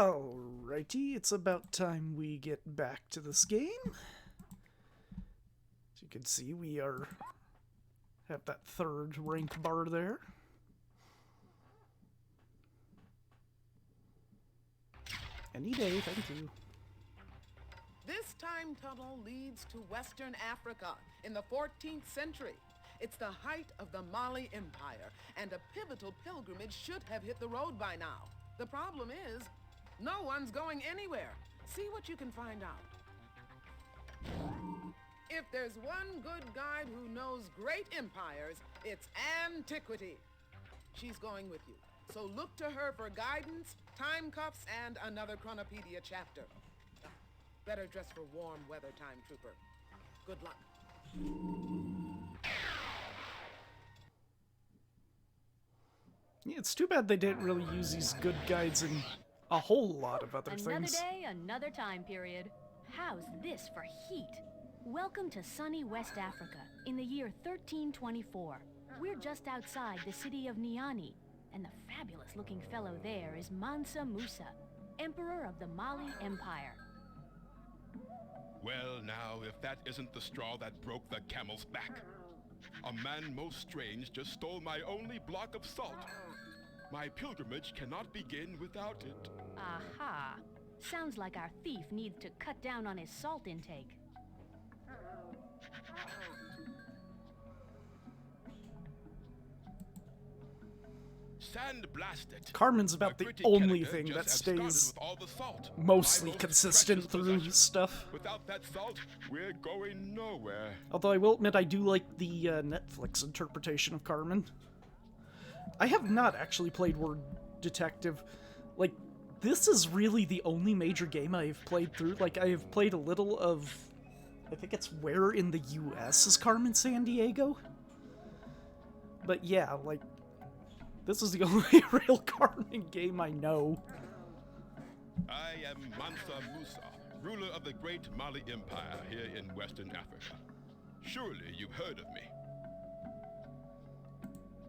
Alrighty, it's about time we get back to this game. As you can see, we have that third rank bar there. Any day, thank you. This time tunnel leads to Western Africa in the 14th century. It's the height of the Mali Empire, and a pivotal pilgrimage should have hit the road by now. The problem is, no one's going anywhere. See what you can find out. If there's one good guide who knows great empires, it's antiquity. She's going with you, so look to her for guidance, time cuffs, and another Chronopedia chapter. Better dress for warm weather, time trooper. Good luck. Yeah, it's too bad they didn't really use these good guides in a whole lot of other things. Another day, another time period. How's this for heat? Welcome to sunny West Africa in the year 1324. We're just outside the city of Niani, and the fabulous-looking fellow there is Mansa Musa, Emperor of the Mali Empire. Well, now, if that isn't the straw that broke the camel's back. A man most strange just stole my only block of salt. My pilgrimage cannot begin without it. Aha. Sounds like our thief needs to cut down on his salt intake. Sand-blasted. Carmen's about the only thing that stays mostly consistent through stuff. Without that salt, we're going nowhere. Although I will admit I do like the Netflix interpretation of Carmen. I have not actually played Word Detective. Like, this is really the only major game I've played through. Like, I have played a little of... I think it's Where in the U.S. is Carmen Sandiego? But yeah, like... This is the only real Carmen game I know. I am Mansa Musa, ruler of the great Mali Empire here in Western Africa. Surely you've heard of me.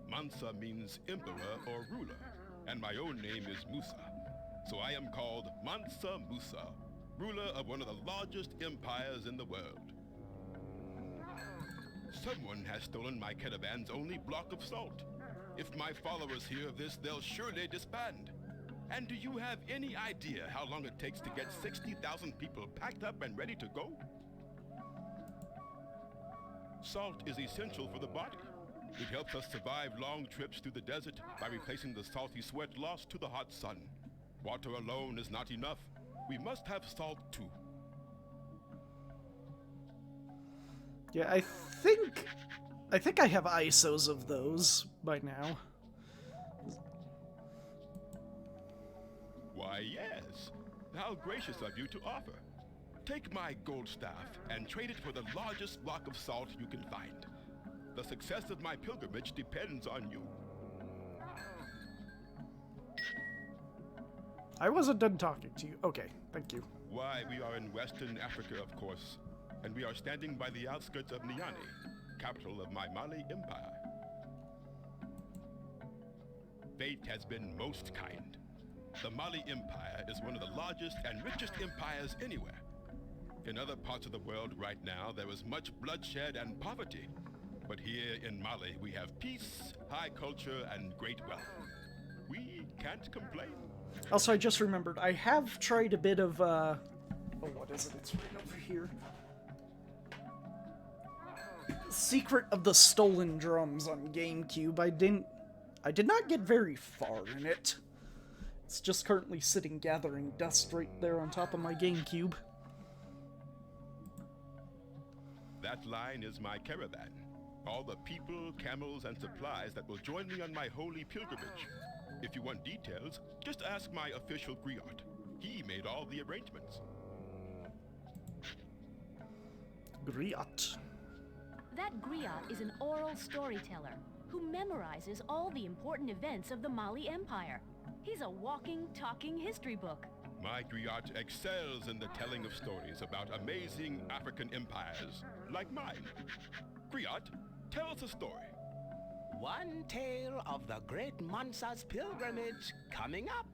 Mansa means emperor or ruler, and my own name is Musa. So I am called Mansa Musa, ruler of one of the largest empires in the world. Someone has stolen my caravan's only block of salt. If my followers hear of this, they'll surely disband. And do you have any idea how long it takes to get 60,000 people packed up and ready to go? Salt is essential for the body. It helps us survive long trips through the desert by replacing the salty sweat lost to the hot sun. Water alone is not enough. We must have salt too. Yeah, I think I have ISOs of those by now. Why, yes. How gracious of you to offer. Take my gold staff and trade it for the largest block of salt you can find. The success of my pilgrimage depends on you. I wasn't done talking to you. Okay, thank you. Why, we are in Western Africa, of course, and we are standing by the outskirts of Niani, capital of my Mali Empire. Fate has been most kind. The Mali Empire is one of the largest and richest empires anywhere. In other parts of the world right now, there is much bloodshed and poverty. But here in Mali, we have peace, high culture, and great wealth. We can't complain. Also, I just remembered, I have tried a bit of, oh, what is it? It's right over here. Secret of the Stolen Drums on GameCube. I did not get very far in it. It's just currently sitting gathering dust right there on top of my GameCube. That line is my caravan. All the people, camels, and supplies that will join me on my holy pilgrimage. If you want details, just ask my official griot. He made all the arrangements. Griot. That griot is an oral storyteller who memorizes all the important events of the Mali Empire. He's a walking, talking history book. My griot excels in the telling of stories about amazing African empires, like mine. Griot, tell us a story. One tale of the great Mansa's pilgrimage coming up.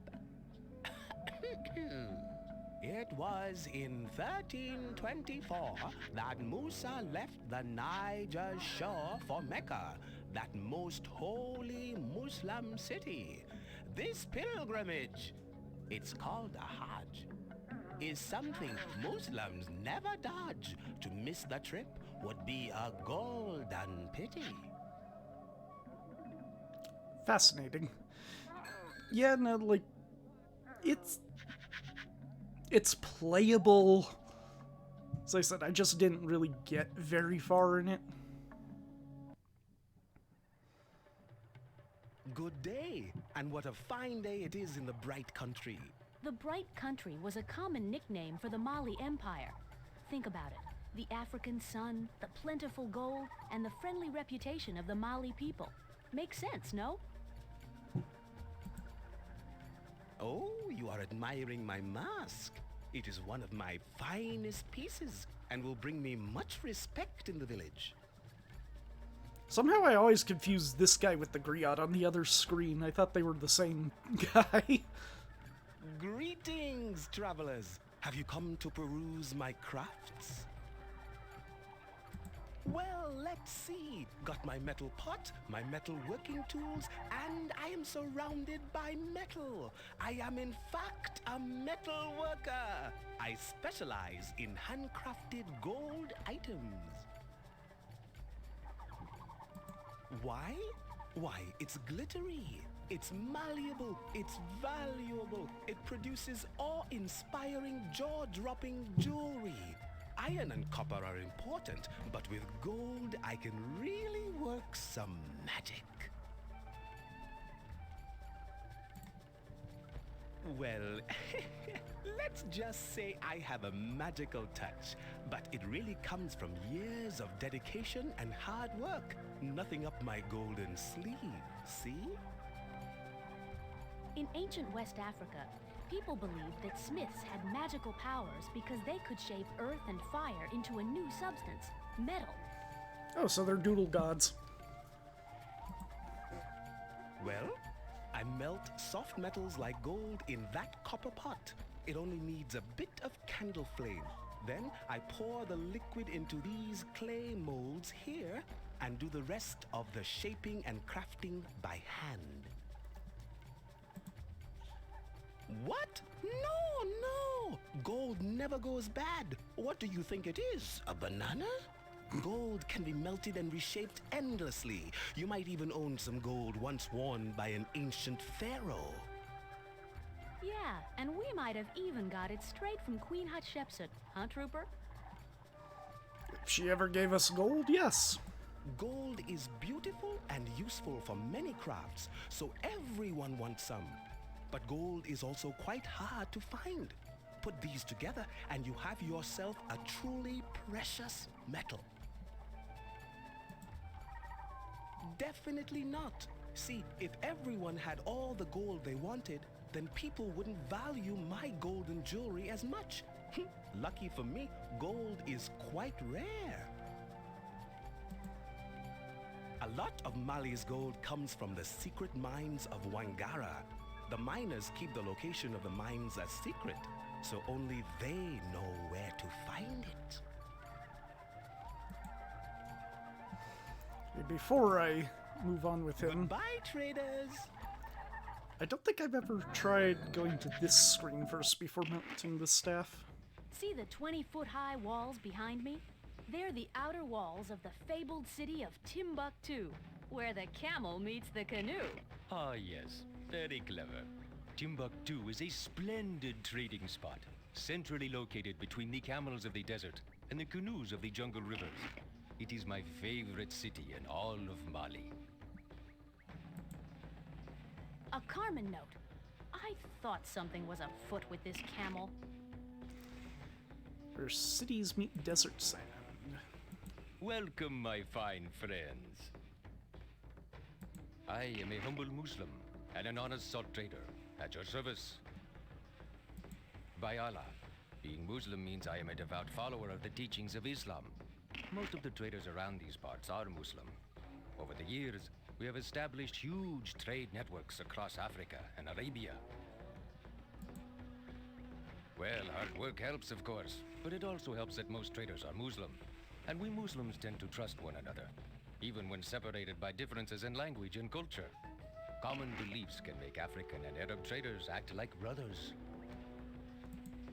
It was in 1324 that Musa left the Niger shore for Mecca, that most holy Muslim city. This pilgrimage, it's called a Hajj, is something Muslims never dodge. To miss the trip would be a golden pity. Fascinating. Yeah, no, like, it's playable. As I said, I just didn't really get very far in it. Good day, and what a fine day it is in the bright country. The Bright Country was a common nickname for the Mali Empire. Think about it. The African sun, the plentiful gold, and the friendly reputation of the Mali people. Makes sense, no? Oh, you are admiring my mask. It is one of my finest pieces and will bring me much respect in the village. Somehow I always confuse this guy with the griot on the other screen. I thought they were the same guy. Greetings, travelers. Have you come to peruse my crafts? Well, let's see. Got my metal pot, my metal working tools, and I am surrounded by metal. I am in fact a metal worker. I specialize in handcrafted gold items. Why? Why, it's glittery. It's malleable, it's valuable, it produces awe-inspiring, jaw-dropping jewelry. Iron and copper are important, but with gold I can really work some magic. Well, let's just say I have a magical touch, but it really comes from years of dedication and hard work. Nothing up my golden sleeve, see? In ancient West Africa, people believed that smiths had magical powers because they could shape earth and fire into a new substance, metal. Oh, so they're doodle gods. Well, I melt soft metals like gold in that copper pot. It only needs a bit of candle flame. Then I pour the liquid into these clay molds here and do the rest of the shaping and crafting by hand. What? No, no! Gold never goes bad. What do you think it is? A banana? Gold can be melted and reshaped endlessly. You might even own some gold once worn by an ancient pharaoh. Yeah, and we might have even got it straight from Queen Hatshepsut, huh, Trooper? If she ever gave us gold, yes. Gold is beautiful and useful for many crafts, so everyone wants some. But gold is also quite hard to find. Put these together and you have yourself a truly precious metal. Definitely not. See, if everyone had all the gold they wanted, then people wouldn't value my golden jewelry as much. Lucky for me, gold is quite rare. A lot of Mali's gold comes from the secret mines of Wangara. The miners keep the location of the mines a secret, so only they know where to find it. Before I move on with him, Goodbye, traders! I don't think I've ever tried going to this screen first before mounting the staff. See the 20-foot-high walls behind me? They're the outer walls of the fabled city of Timbuktu, where the camel meets the canoe. Ah, yes. Very clever. Timbuktu is a splendid trading spot, centrally located between the camels of the desert and the canoes of the jungle rivers. It is my favorite city in all of Mali. A Carmen note. I thought something was afoot with this camel. Where cities meet desert sand. Welcome, my fine friends. I am a humble Muslim and an honest salt trader at your service. By Allah, being Muslim means I am a devout follower of the teachings of Islam. Most of the traders around these parts are Muslim. Over the years, we have established huge trade networks across Africa and Arabia. Well, hard work helps, of course, but it also helps that most traders are Muslim. And we Muslims tend to trust one another, even when separated by differences in language and culture. Common beliefs can make African and Arab traders act like brothers.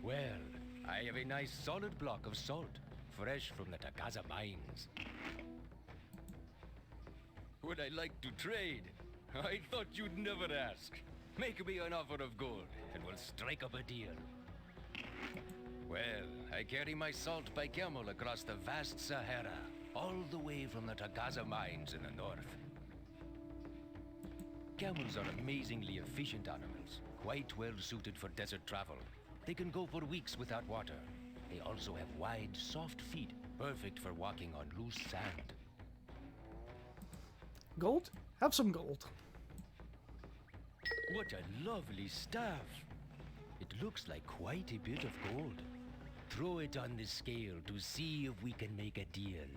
Well, I have a nice solid block of salt, fresh from the Tagaza mines. Would I like to trade? I thought you'd never ask. Make me an offer of gold, and we'll strike up a deal. Well, I carry my salt by camel across the vast Sahara, all the way from the Tagaza mines in the north. Camels are amazingly efficient animals, quite well suited for desert travel. They can go for weeks without water. They also have wide, soft feet, perfect for walking on loose sand. Gold? Have some gold. What a lovely staff! It looks like quite a bit of gold. Throw it on the scale to see if we can make a deal.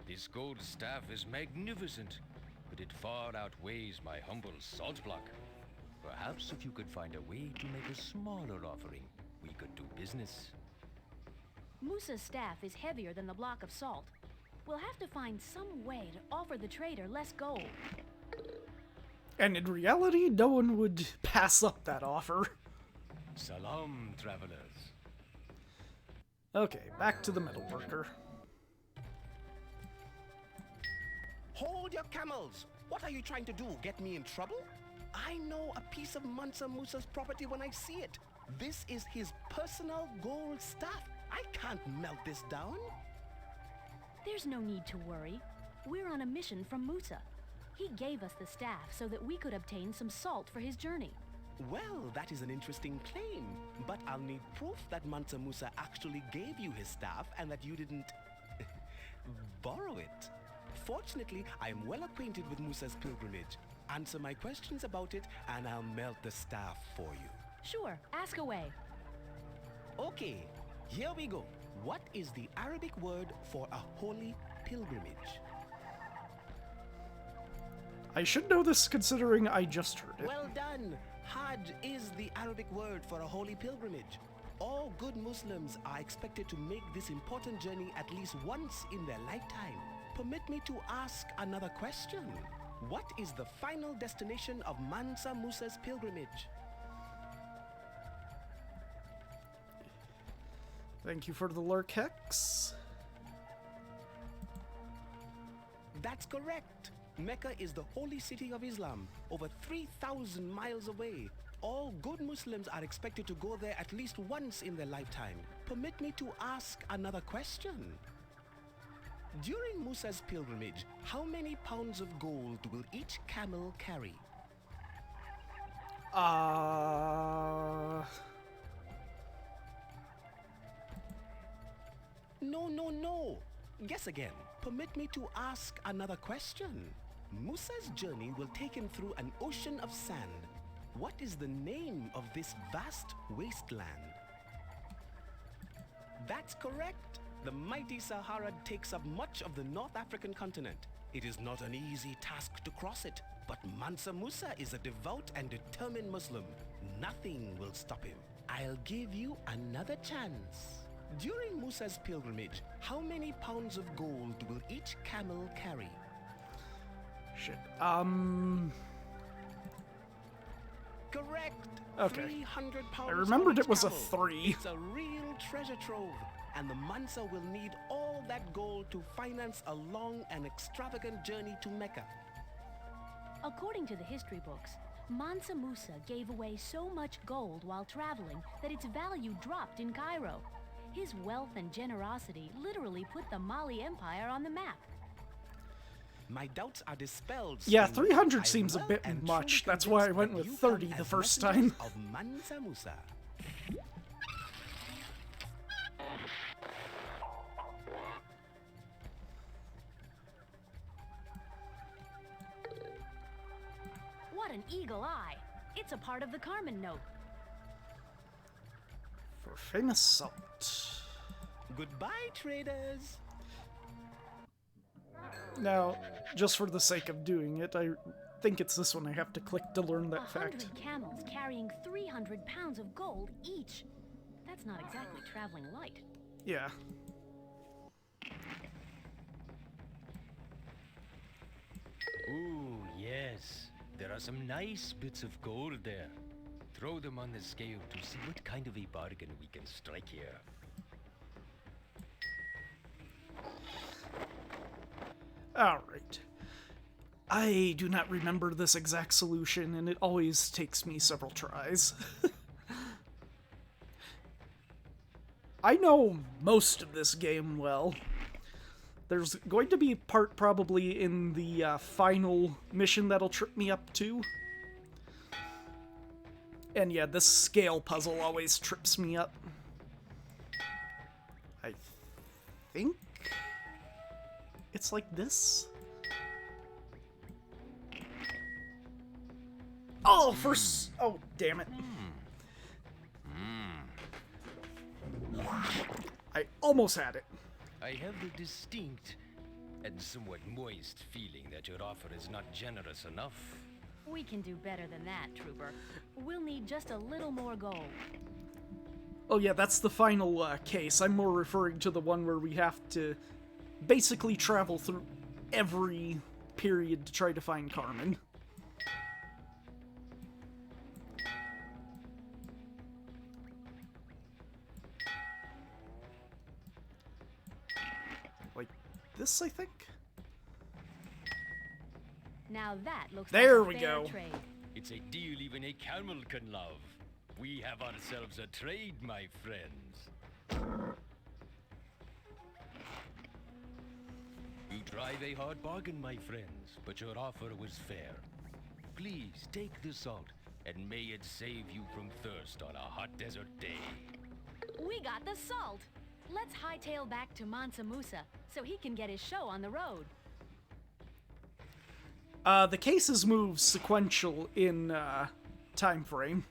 This gold staff is magnificent, but it far outweighs my humble salt block. Perhaps if you could find a way to make a smaller offering, we could do business. Musa's staff is heavier than the block of salt. We'll have to find some way to offer the trader less gold. And in reality, no one would pass up that offer. Salam, travelers. Okay, back to the metal worker. Hold your camels! What are you trying to do? Get me in trouble? I know a piece of Mansa Musa's property when I see it. This is his personal gold staff. I can't melt this down. There's no need to worry. We're on a mission from Musa. He gave us the staff so that we could obtain some salt for his journey. Well, that is an interesting claim. But I'll need proof that Mansa Musa actually gave you his staff and that you didn't borrow it. Fortunately, I am well acquainted with Musa's pilgrimage. Answer my questions about it and I'll melt the staff for you. Sure, ask away. Okay, here we go. What is the Arabic word for a holy pilgrimage? I should know this considering I just heard it. Well done! Hajj is the Arabic word for a holy pilgrimage. All good Muslims are expected to make this important journey at least once in their lifetime. Permit me to ask another question. What is the final destination of Mansa Musa's pilgrimage? Thank you for the lurk, Hex. That's correct. Mecca is the holy city of Islam, over 3,000 miles away. All good Muslims are expected to go there at least once in their lifetime. Permit me to ask another question. During Musa's pilgrimage, how many pounds of gold will each camel carry? No. Guess again. Permit me to ask another question. Musa's journey will take him through an ocean of sand. What is the name of this vast wasteland? That's correct. The mighty Sahara takes up much of the North African continent. It is not an easy task to cross it, but Mansa Musa is a devout and determined Muslim. Nothing will stop him. I'll give you another chance. During Musa's pilgrimage, how many pounds of gold will each camel carry? Shit. Correct. Okay. 300 pounds. I remembered for each it was a camel. 3. It's a real treasure trove, and the Mansa will need all that gold to finance a long and extravagant journey to Mecca. According to the history books, Mansa Musa gave away so much gold while traveling that its value dropped in Cairo. His wealth and generosity literally put the Mali Empire on the map. My doubts are dispelled. Yeah, Steve. 300 I seems a am bit well and much. truly That's why I convinced went that with you 30 come the as first messengers time. Of Mansa Musa. What an eagle eye! It's a part of the Carmen note. For famous salt. Goodbye, traders. Now, just for the sake of doing it, I think it's this one I have to click to learn that 100 fact. camels carrying 300 pounds of gold each. That's not exactly traveling light. Yeah. Ooh, yes. There are some nice bits of gold there. Throw them on the scale to see what kind of a bargain we can strike here. Alright. I do not remember this exact solution, and it always takes me several tries. I know most of this game well. There's going to be a part probably in the final mission that'll trip me up too. And yeah, this scale puzzle always trips me up. I think it's like this. Oh, oh, damn it. I almost had it. I have the distinct and somewhat moist feeling that your offer is not generous enough. We can do better than that, Trooper. We'll need just a little more gold. Oh yeah, that's the final case. I'm more referring to the one where we have to basically travel through every period to try to find Carmen. Like this, I think? Now that looks There like we a fair go. trade. It's a deal even a camel can love. We have ourselves a trade, my friends. You drive a hard bargain, my friends, but your offer was fair. Please take the salt, and may it save you from thirst on a hot desert day. We got the salt. Let's hightail back to Mansa Musa so he can get his show on the road. The cases move sequential in time frame.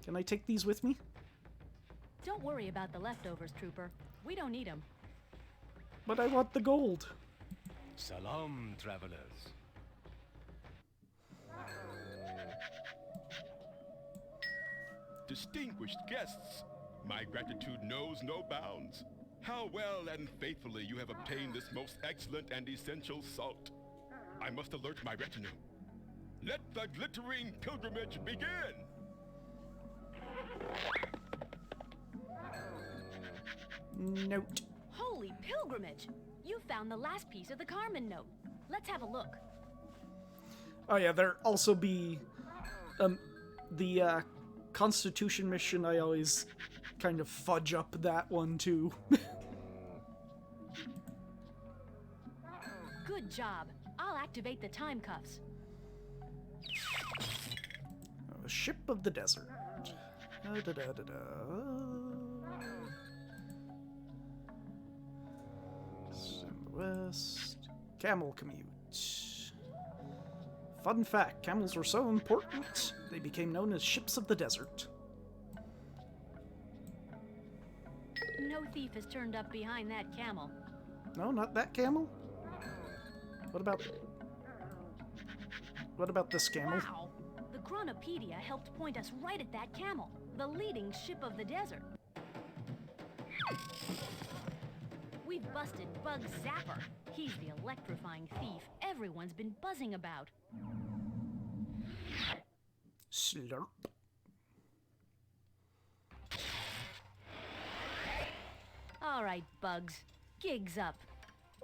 Can I take these with me? Don't worry about the leftovers, Trooper. We don't need them. But I want the gold. Salam, travelers. Distinguished guests, my gratitude knows no bounds. How well and faithfully you have obtained this most excellent and essential salt. I must alert my retinue. Let the glittering pilgrimage begin! Note. Holy pilgrimage! You found the last piece of the Carmen note. Let's have a look. Oh yeah, there also be the Constitution mission. I always kind of fudge up that one too. Good job. I'll activate the time cuffs. Ship of the desert. Da-da-da-da-da. West. Camel commute. Fun fact, camels were so important, they became known as ships of the desert. No thief has turned up behind that camel. No, not that camel. What about this camel? Wow! The Chronopedia helped point us right at that camel, the leading ship of the desert. We've busted Bug Zapper. He's the electrifying thief everyone's been buzzing about. Slurp. All right, Bugs. Gig's up.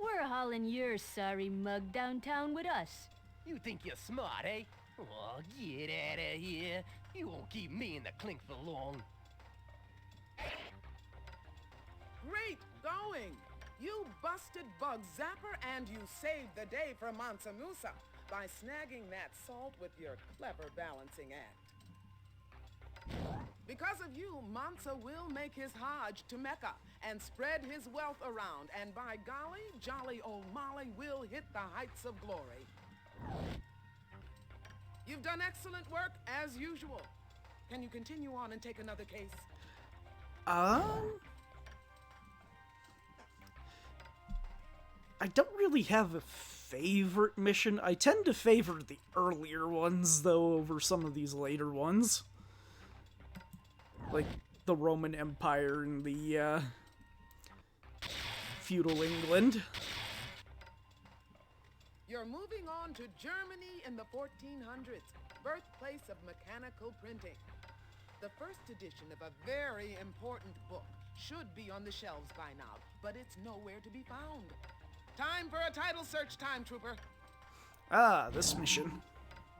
We're hauling your sorry mug downtown with us. You think you're smart, eh? Oh, get out of here. You won't keep me in the clink for long. Great going! You busted Bug Zapper and you saved the day for Mansa Musa by snagging that salt with your clever balancing act. Because of you, Mansa will make his Hajj to Mecca and spread his wealth around, and by golly, jolly old Molly will hit the heights of glory. You've done excellent work, as usual. Can you continue on and take another case? I don't really have a favorite mission. I tend to favor the earlier ones, though, over some of these later ones. Like the Roman Empire and the, feudal England. You're moving on to Germany in the 1400s, birthplace of mechanical printing. The first edition of a very important book should be on the shelves by now, but it's nowhere to be found. Time for a title search time, Trooper. Ah, this mission.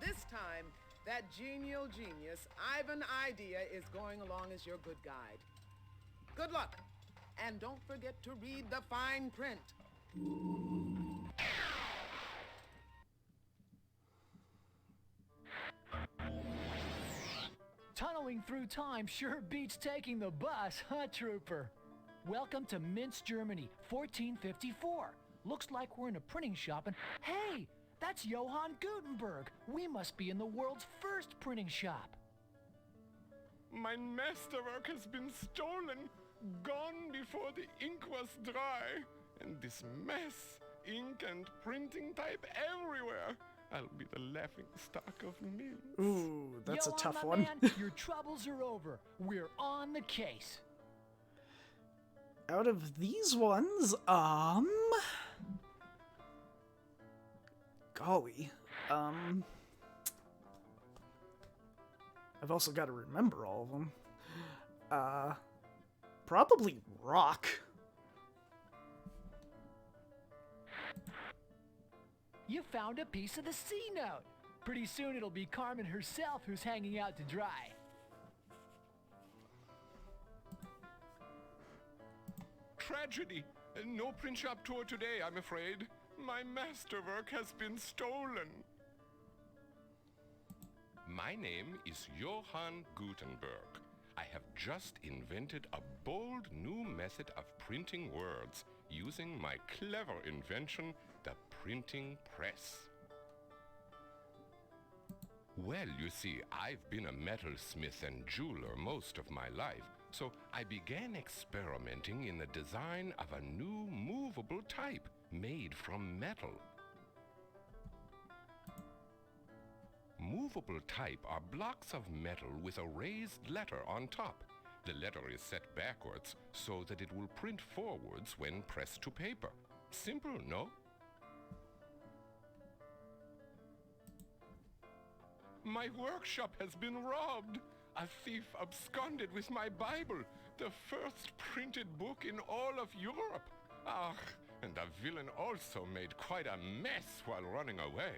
This time, that genial genius, Ivan Idea, is going along as your good guide. Good luck, and don't forget to read the fine print. Tunneling through time sure beats taking the bus, huh, Trooper? Welcome to Minsk, Germany, 1454. Looks like we're in a printing shop and... Hey! That's Johann Gutenberg! We must be in the world's first printing shop. My masterwork has been stolen, gone before the ink was dry, and this mess, ink and printing type everywhere. I'll be the laughing stock of millions. Ooh, that's a Johann, tough my one. man, your troubles are over. We're on the case. Out of these ones, golly, I've also got to remember all of them. Probably rock. You found a piece of the C-note. Pretty soon it'll be Carmen herself who's hanging out to dry. Tragedy. No print shop tour today, I'm afraid. My masterwork has been stolen. My name is Johann Gutenberg. I have just invented a bold new method of printing words using my clever invention, the printing press. Well, you see, I've been a metalsmith and jeweler most of my life, so I began experimenting in the design of a new movable type made from metal. Movable type are blocks of metal with a raised letter on top. The letter is set backwards so that it will print forwards when pressed to paper. Simple, no? My workshop has been robbed. A thief absconded with my Bible, the first printed book in all of Europe. Ah, and the villain also made quite a mess while running away.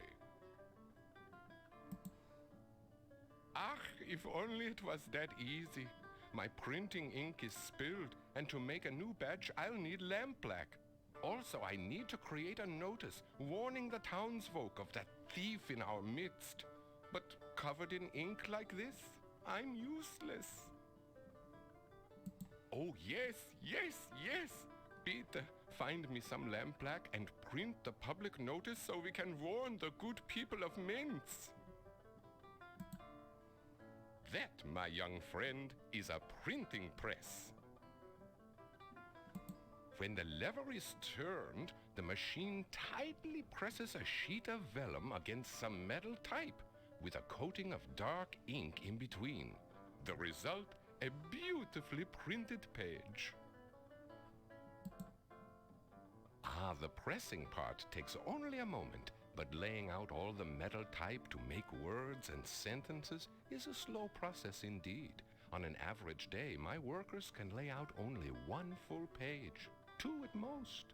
Ah, if only it was that easy. My printing ink is spilled, and to make a new badge, I'll need lampblack. Also, I need to create a notice warning the townsfolk of that thief in our midst. But covered in ink like this, I'm useless. Oh, yes, yes, yes. Peter, find me some lampblack and print the public notice so we can warn the good people of Minsk. That, my young friend, is a printing press. When the lever is turned, the machine tightly presses a sheet of vellum against some metal type with a coating of dark ink in between. The result, a beautifully printed page. Ah, the pressing part takes only a moment, but laying out all the metal type to make words and sentences is a slow process indeed. On an average day, my workers can lay out only one full page, 2 at most.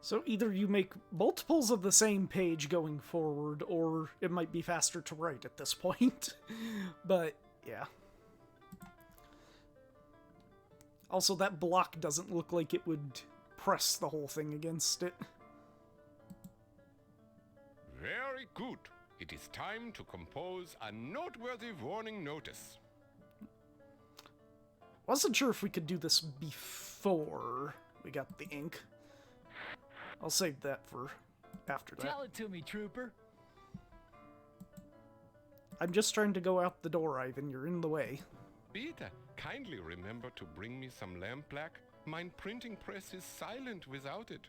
So either you make multiples of the same page going forward, or it might be faster to write at this point. But, yeah. Also, that block doesn't look like it would press the whole thing against it. Very good. It is time to compose a noteworthy warning notice. Wasn't sure if we could do this before we got the ink. I'll save that for after that. Tell it to me, Trooper. I'm just trying to go out the door, Ivan. You're in the way. Peter, kindly remember to bring me some lampblack. Mein printing press is silent without it.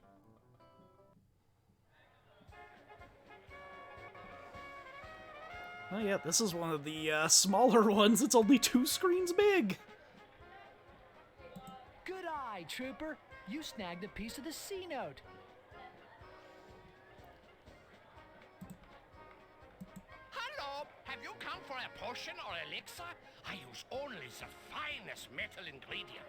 Oh yeah, this is one of the smaller ones. It's only 2 screens big. Good eye, Trooper. You snagged a piece of the C note. Hello, have you come for a potion or elixir? I use only the finest metal ingredients.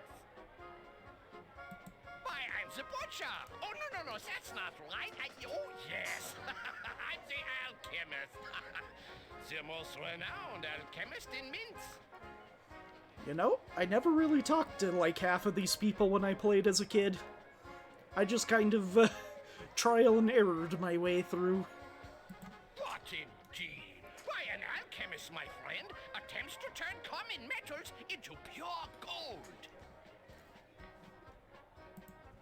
Why, I'm the butcher. Oh, no, that's not right. Oh, yes. I'm the alchemist. The most renowned alchemist in Minsk. You know, I never really talked to like half of these people when I played as a kid. I just kind of trial and errored my way through. What indeed? Why, an alchemist, my friend, attempts to turn common metals into pure gold.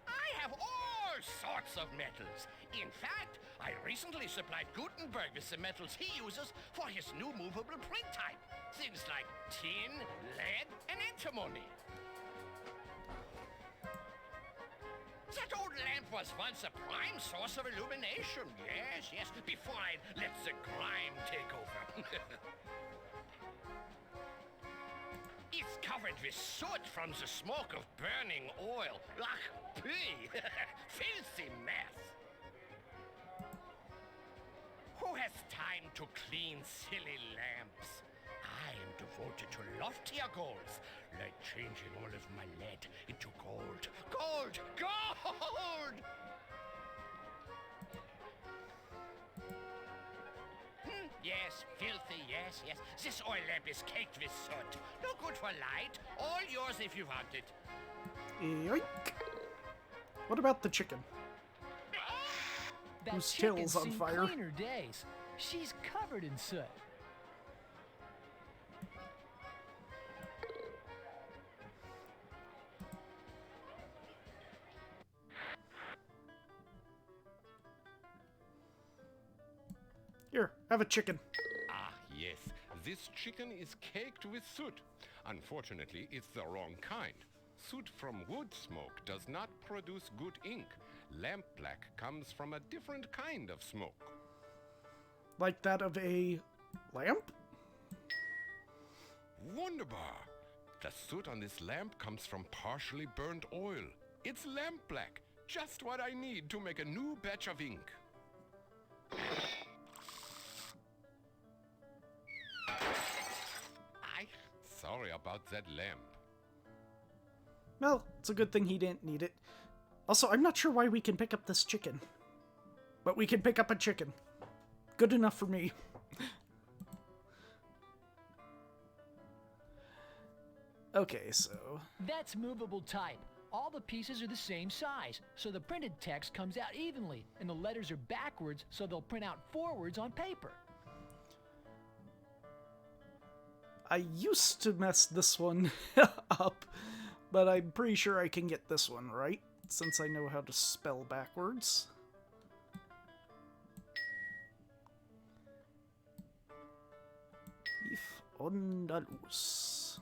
I have all sorts of metals. In fact, I recently supplied Gutenberg with the metals he uses for his new movable print type. Things like tin, lead, and antimony. That old lamp was once a prime source of illumination. Yes, before I let the grime take over. It's covered with soot from the smoke of burning oil. Ach, pee! Filthy mess. Who has time to clean silly lamps? I am devoted to loftier goals, like changing all of my lead into gold. Gold! Gold! Yes, filthy, yes. This oil lamp is caked with soot. No good for light. All yours if you want it. Yoink. What about the chicken? That Whose chicken's tail's on seen fire. cleaner days. She's covered in soot. Here, have a chicken. Ah, yes. This chicken is caked with soot. Unfortunately, it's the wrong kind. Soot from wood smoke does not produce good ink. Lamp black comes from a different kind of smoke. Like that of a lamp? Wunderbar! The soot on this lamp comes from partially burnt oil. It's lamp black, just what I need to make a new batch of ink. Sorry about that lamp. Well, it's a good thing he didn't need it. Also, I'm not sure why we can pick up this chicken. But we can pick up a chicken. Good enough for me. Okay, so... That's movable type. All the pieces are the same size, so the printed text comes out evenly, and the letters are backwards, so they'll print out forwards on paper. I used to mess this one up, but I'm pretty sure I can get this one right, since I know how to spell backwards. If on the loose.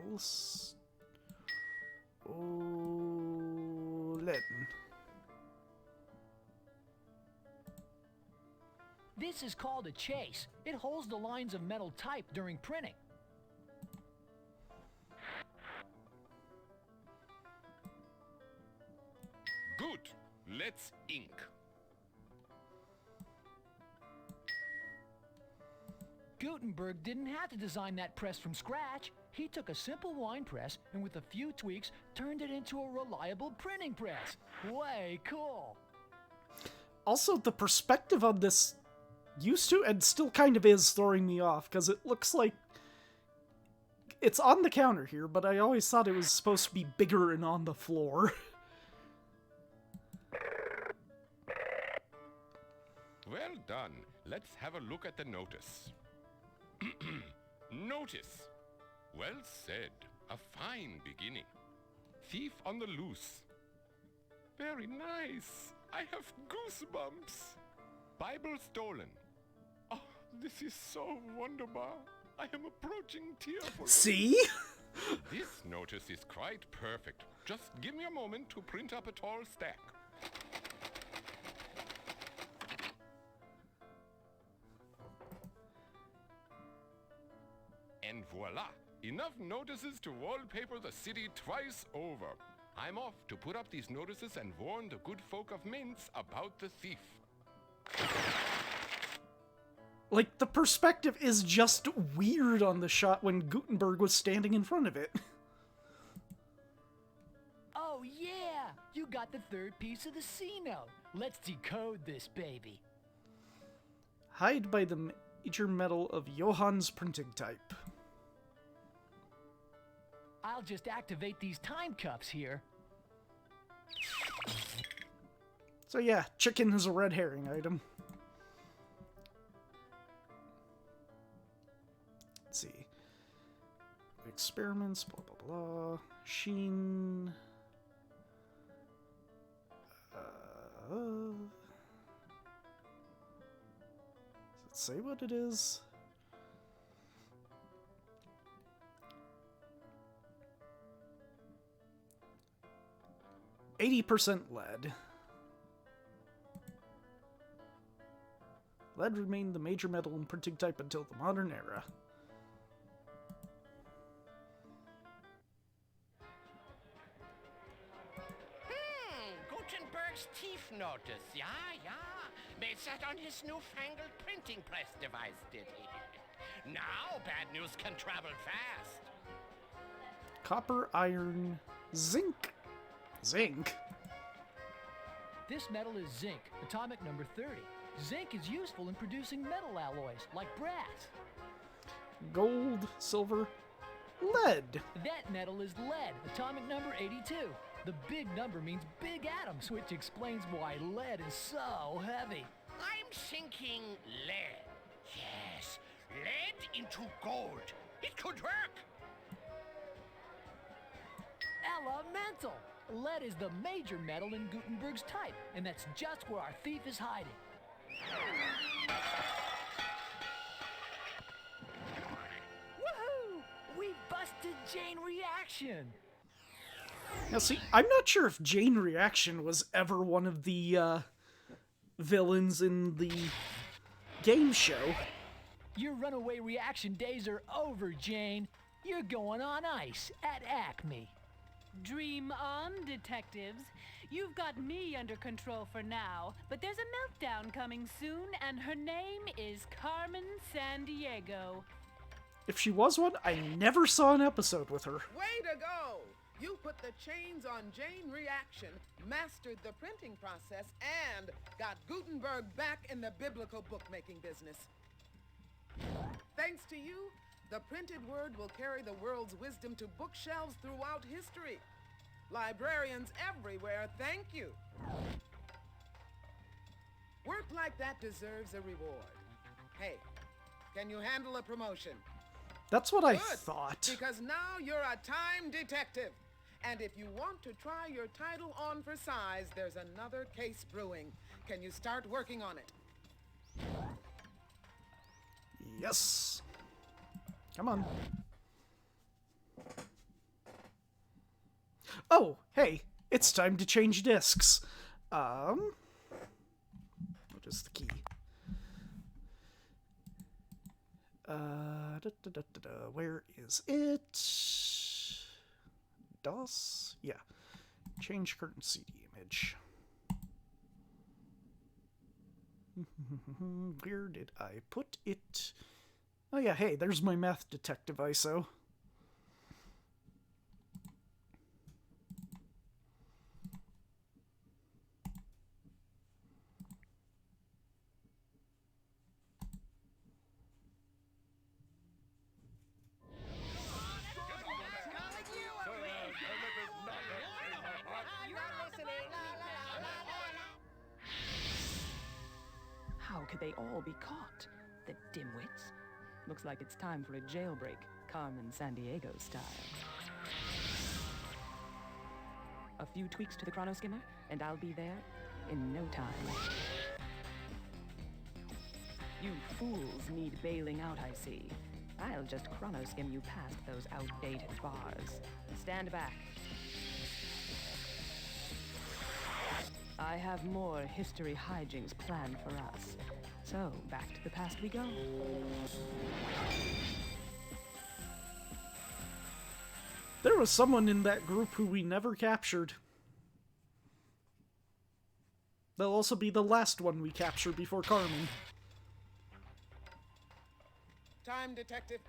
Bibles. Oh, Latin. This is called a chase. It holds the lines of metal type during printing. Good. Let's ink. Gutenberg didn't have to design that press from scratch. He took a simple wine press and with a few tweaks turned it into a reliable printing press. Way cool. Also, the perspective on this used to and still kind of is throwing me off, because it looks like it's on the counter here, but I always thought it was supposed to be bigger and on the floor. Well done. Let's have a look at the notice. Notice. Well said. A fine beginning. Thief on the loose. Very nice. I have goosebumps. Bible stolen. Oh, This is so wonderful. I am approaching tearful. See? This notice is quite perfect. Just give me a moment to print up a tall stack. And voila! Enough notices to wallpaper the city twice over. I'm off to put up these notices and warn the good folk of Minsk about the thief. Like, the perspective is just weird on the shot when Gutenberg was standing in front of it. Oh yeah! You got the third piece of the C note. Let's decode this baby. Hide by the major metal of Johann's printing type. I'll just activate these time cuffs here. So yeah, chicken is a red herring item. Let's see. Experiments, blah blah blah. Sheen. Does it say what it is? %% lead. Lead remained the major metal in printing type until the modern era. Gutenberg's thief notice. Yeah. Made that on his newfangled printing press device, did he? Now bad news can travel fast. Copper, iron, zinc. Zinc? This metal is zinc, atomic number 30. Zinc is useful in producing metal alloys, like brass. Gold, silver, lead. That metal is lead, atomic number 82. The big number means big atoms, which explains why lead is so heavy. I'm thinking lead. Yes, lead into gold. It could work. Elemental! Lead is the major metal in Gutenberg's type, and that's just where our thief is hiding. Woohoo! We busted Chain Reaction! Now see, I'm not sure if Jane Reaction was ever one of the, villains in the game show. Your runaway reaction days are over, Jane. You're going on ice at Acme. Dream on, detectives. You've got me under control for now, but there's a meltdown coming soon, and her name is Carmen Sandiego. If she was one, I never saw an episode with her. Way to go! You put the chains on Jane Reaction, mastered the printing process, and got Gutenberg back in the biblical bookmaking business. Thanks to you, the printed word will carry the world's wisdom to bookshelves throughout history. Librarians everywhere, thank you. Work like that deserves a reward. Hey, can you handle a promotion? That's what I Good, thought. because now you're a time detective. And if you want to try your title on for size, there's another case brewing. Can you start working on it? Yes. Come on. Oh, hey, it's time to change discs. What is the key? Where is it? DOS? Yeah. Change current CD image. Where did I put it? Oh yeah, hey, there's my math detective ISO. How could they all be caught? The dimwits. Looks like it's time for a jailbreak, Carmen Sandiego style. A few tweaks to the chronoskimmer, and I'll be there in no time. You fools need bailing out, I see. I'll just chronoskim you past those outdated bars. Stand back. I have more history hijinks planned for us. So, back to the past we go. There was someone in that group who we never captured. They'll also be the last one we capture before Carmen. Time, Detective.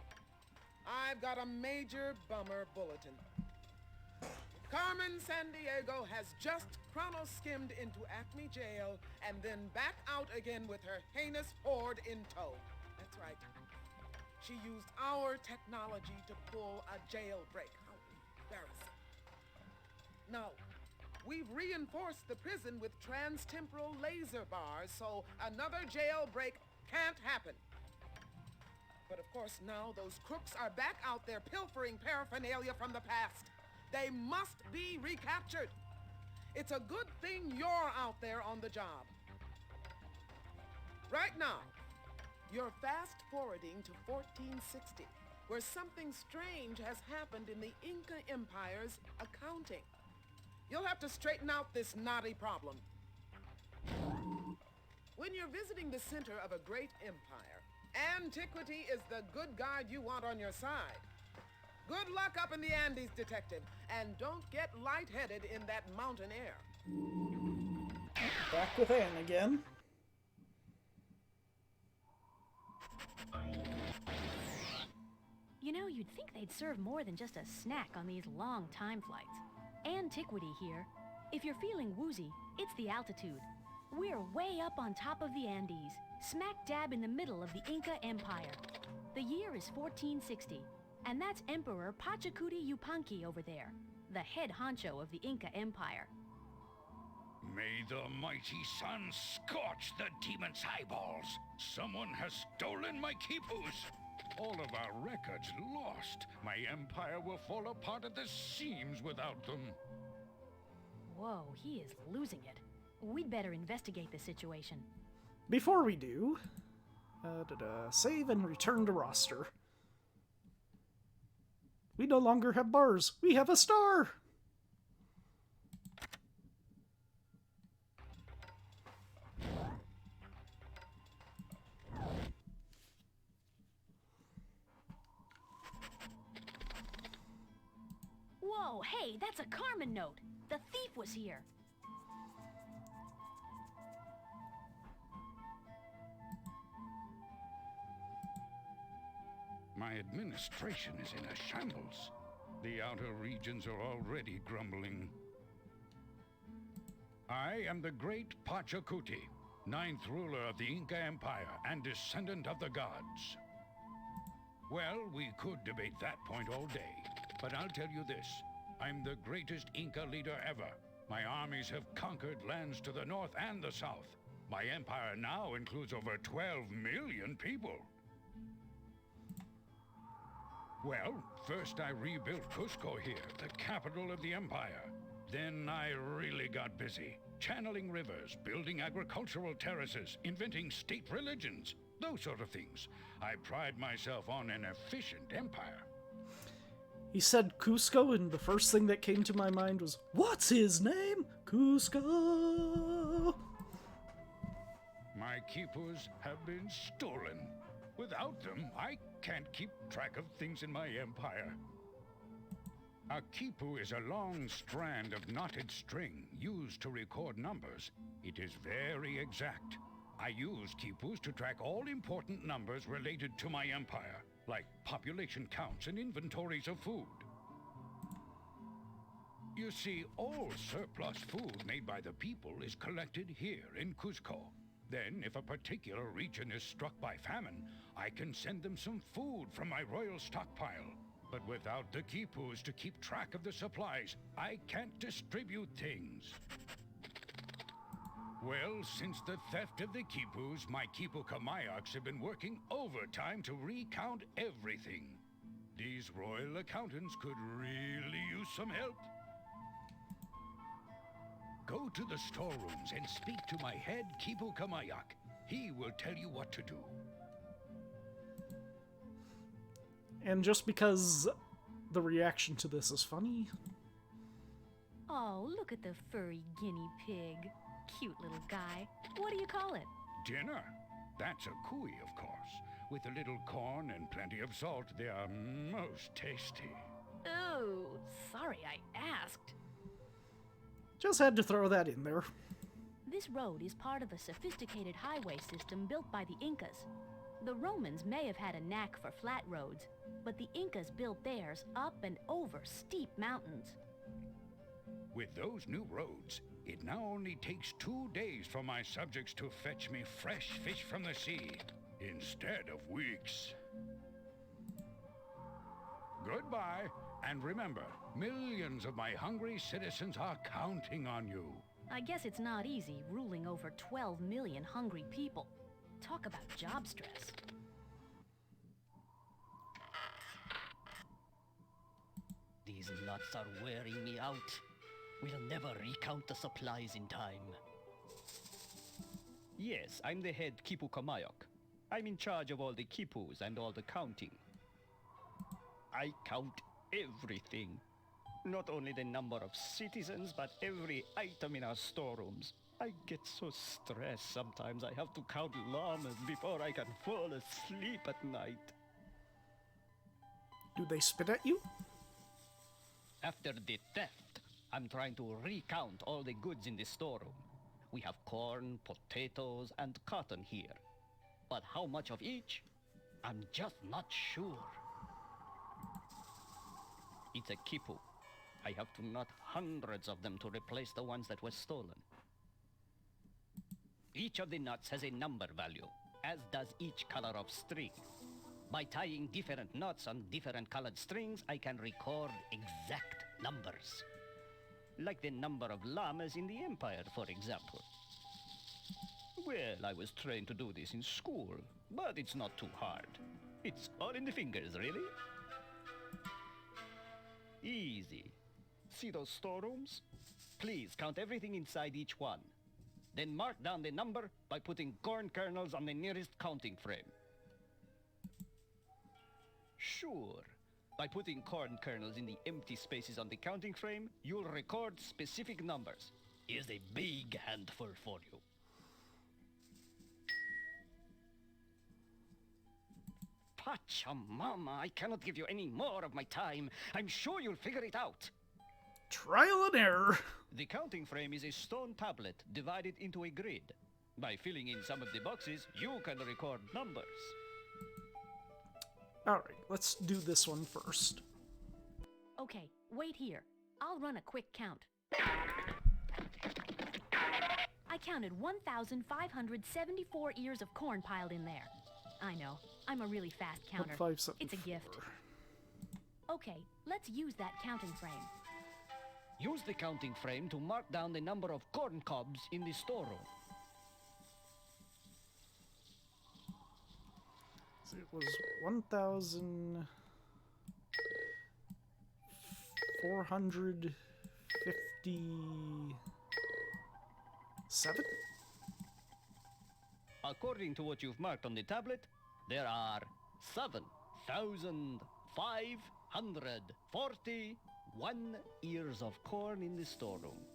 I've got a major bummer bulletin. Carmen Sandiego has just chrono-skimmed into Acme Jail and then back out again with her heinous horde in tow. That's right. She used our technology to pull a jailbreak. How embarrassing. Now, we've reinforced the prison with trans-temporal laser bars, so another jailbreak can't happen. But of course now those crooks are back out there pilfering paraphernalia from the past. They must be recaptured. It's a good thing you're out there on the job. Right now, you're fast forwarding to 1460, where something strange has happened in the Inca Empire's accounting. You'll have to straighten out this knotty problem. When you're visiting the center of a great empire, antiquity is the good guide you want on your side. Good luck up in the Andes, Detective, and don't get lightheaded in that mountain air. Back with Anne again. You know, you'd think they'd serve more than just a snack on these long time flights. Antiquity here. If you're feeling woozy, it's the altitude. We're way up on top of the Andes, smack dab in the middle of the Inca Empire. The year is 1460, and that's Emperor Pachacuti Yupanqui over there, the head honcho of the Inca Empire. May the mighty sun scorch the demon's eyeballs. Someone has stolen my quipus. All of our records lost. My empire will fall apart at the seams without them. Whoa, he is losing it. We'd better investigate the situation. Before we do, save and return to roster. We no longer have bars. We have a star! Whoa, hey, that's a Carmen note. The thief was here. My administration is in a shambles. The outer regions are already grumbling. I am the great Pachacuti, ninth ruler of the Inca Empire and descendant of the gods. Well, we could debate that point all day, but I'll tell you this. I'm the greatest Inca leader ever. My armies have conquered lands to the north and the south. My empire now includes over 12 million people. Well, first I rebuilt Cusco here, the capital of the empire. Then I really got busy, channeling rivers, building agricultural terraces, inventing state religions, those sort of things. I pride myself on an efficient empire. He said Cusco, and the first thing that came to my mind was, what's his name? Cusco! My quipus have been stolen. Without them, I can't keep track of things in my empire. A quipu is a long strand of knotted string used to record numbers. It is very exact. I use quipus to track all important numbers related to my empire, like population counts and inventories of food. You see, all surplus food made by the people is collected here in Cusco. Then, if a particular region is struck by famine, I can send them some food from my royal stockpile. But without the quipus to keep track of the supplies, I can't distribute things. Well, since the theft of the quipus, my quipu kamayaks have been working overtime to recount everything. These royal accountants could really use some help. Go to the storerooms and speak to my head quipu kamayak. He will tell you what to do. And just because the reaction to this is funny. Oh, look at the furry guinea pig. Cute little guy. What do you call it? Dinner? That's a cooey, of course. With a little corn and plenty of salt, they are most tasty. Oh, sorry I asked. Just had to throw that in there. This road is part of a sophisticated highway system built by the Incas. The Romans may have had a knack for flat roads, but the Incas built theirs up and over steep mountains. With those new roads, it now only takes 2 days for my subjects to fetch me fresh fish from the sea, instead of weeks. Goodbye, and remember, millions of my hungry citizens are counting on you. I guess it's not easy ruling over 12 million hungry people. Talk about job stress. These nuts are wearing me out. We'll never recount the supplies in time. Yes, I'm the head Kipu Kamayok. I'm in charge of all the Kipus and all the counting. I count everything. Not only the number of citizens, but every item in our storerooms. I get so stressed sometimes I have to count llamas before I can fall asleep at night. Do they spit at you? After the theft, I'm trying to recount all the goods in the storeroom. We have corn, potatoes, and cotton here. But how much of each? I'm just not sure. It's a kipu. I have to knot hundreds of them to replace the ones that were stolen. Each of the knots has a number value, as does each color of string. By tying different knots on different colored strings, I can record exact numbers. Like the number of llamas in the Empire, for example. Well, I was trained to do this in school, but it's not too hard. It's all in the fingers, really. Easy. See those storerooms? Please count everything inside each one. Then mark down the number by putting corn kernels on the nearest counting frame. Sure. By putting corn kernels in the empty spaces on the counting frame, you'll record specific numbers. Here's a big handful for you. Pachamama, I cannot give you any more of my time. I'm sure you'll figure it out. Trial and error. The counting frame is a stone tablet divided into a grid. By filling in some of the boxes, you can record numbers. Alright, let's do this one first. Okay, wait here. I'll run a quick count. I counted 1,574 ears of corn piled in there. I know, I'm a really fast counter. 574. It's a gift. Okay, let's use that counting frame. Use the counting frame to mark down the number of corn cobs in the storeroom. So it was 1,457? According to what you've marked on the tablet, there are 7,541 ears of corn in the storeroom.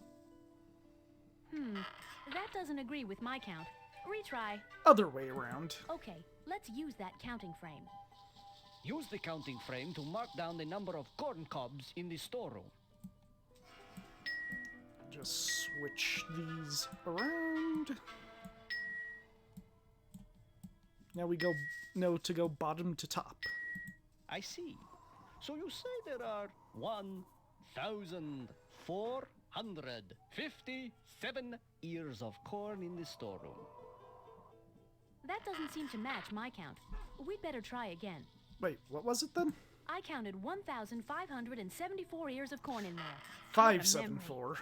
That doesn't agree with my count. Retry. Other way around. Okay, let's use that counting frame. Use the counting frame to mark down the number of corn cobs in the storeroom. Just switch these around. Now we go to go bottom to top. I see. So you say there are 1,457 ears of corn in the storeroom. That doesn't seem to match my count. We'd better try again. Wait, what was it then? I counted 1,574 ears of corn in there. 574.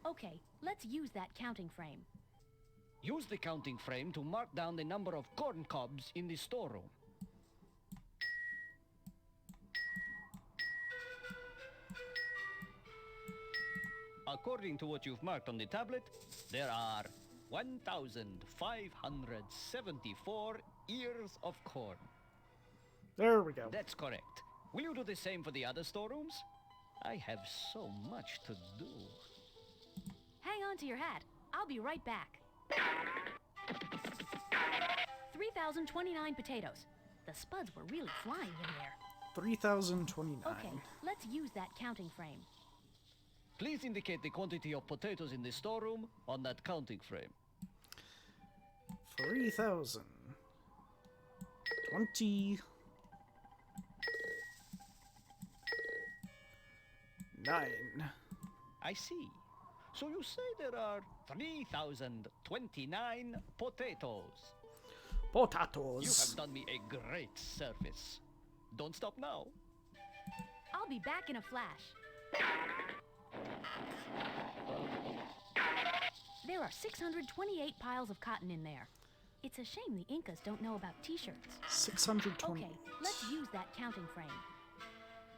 Okay, let's use that counting frame. Use the counting frame to mark down the number of corn cobs in the storeroom. According to what you've marked on the tablet, there are 1,574 ears of corn. There we go. That's correct. Will you do the same for the other storerooms? I have so much to do. Hang on to your hat. I'll be right back. 3,029 potatoes. The spuds were really flying in there. 3,029. Okay, let's use that counting frame. Please indicate the quantity of potatoes in the storeroom on that counting frame. 3,000. 29. I see. So you say there are 3,029 potatoes. Potatoes. You have done me a great service. Don't stop now. I'll be back in a flash. There are 628 piles of cotton in there. It's a shame the Incas don't know about t-shirts. 620. Okay, let's use that counting frame.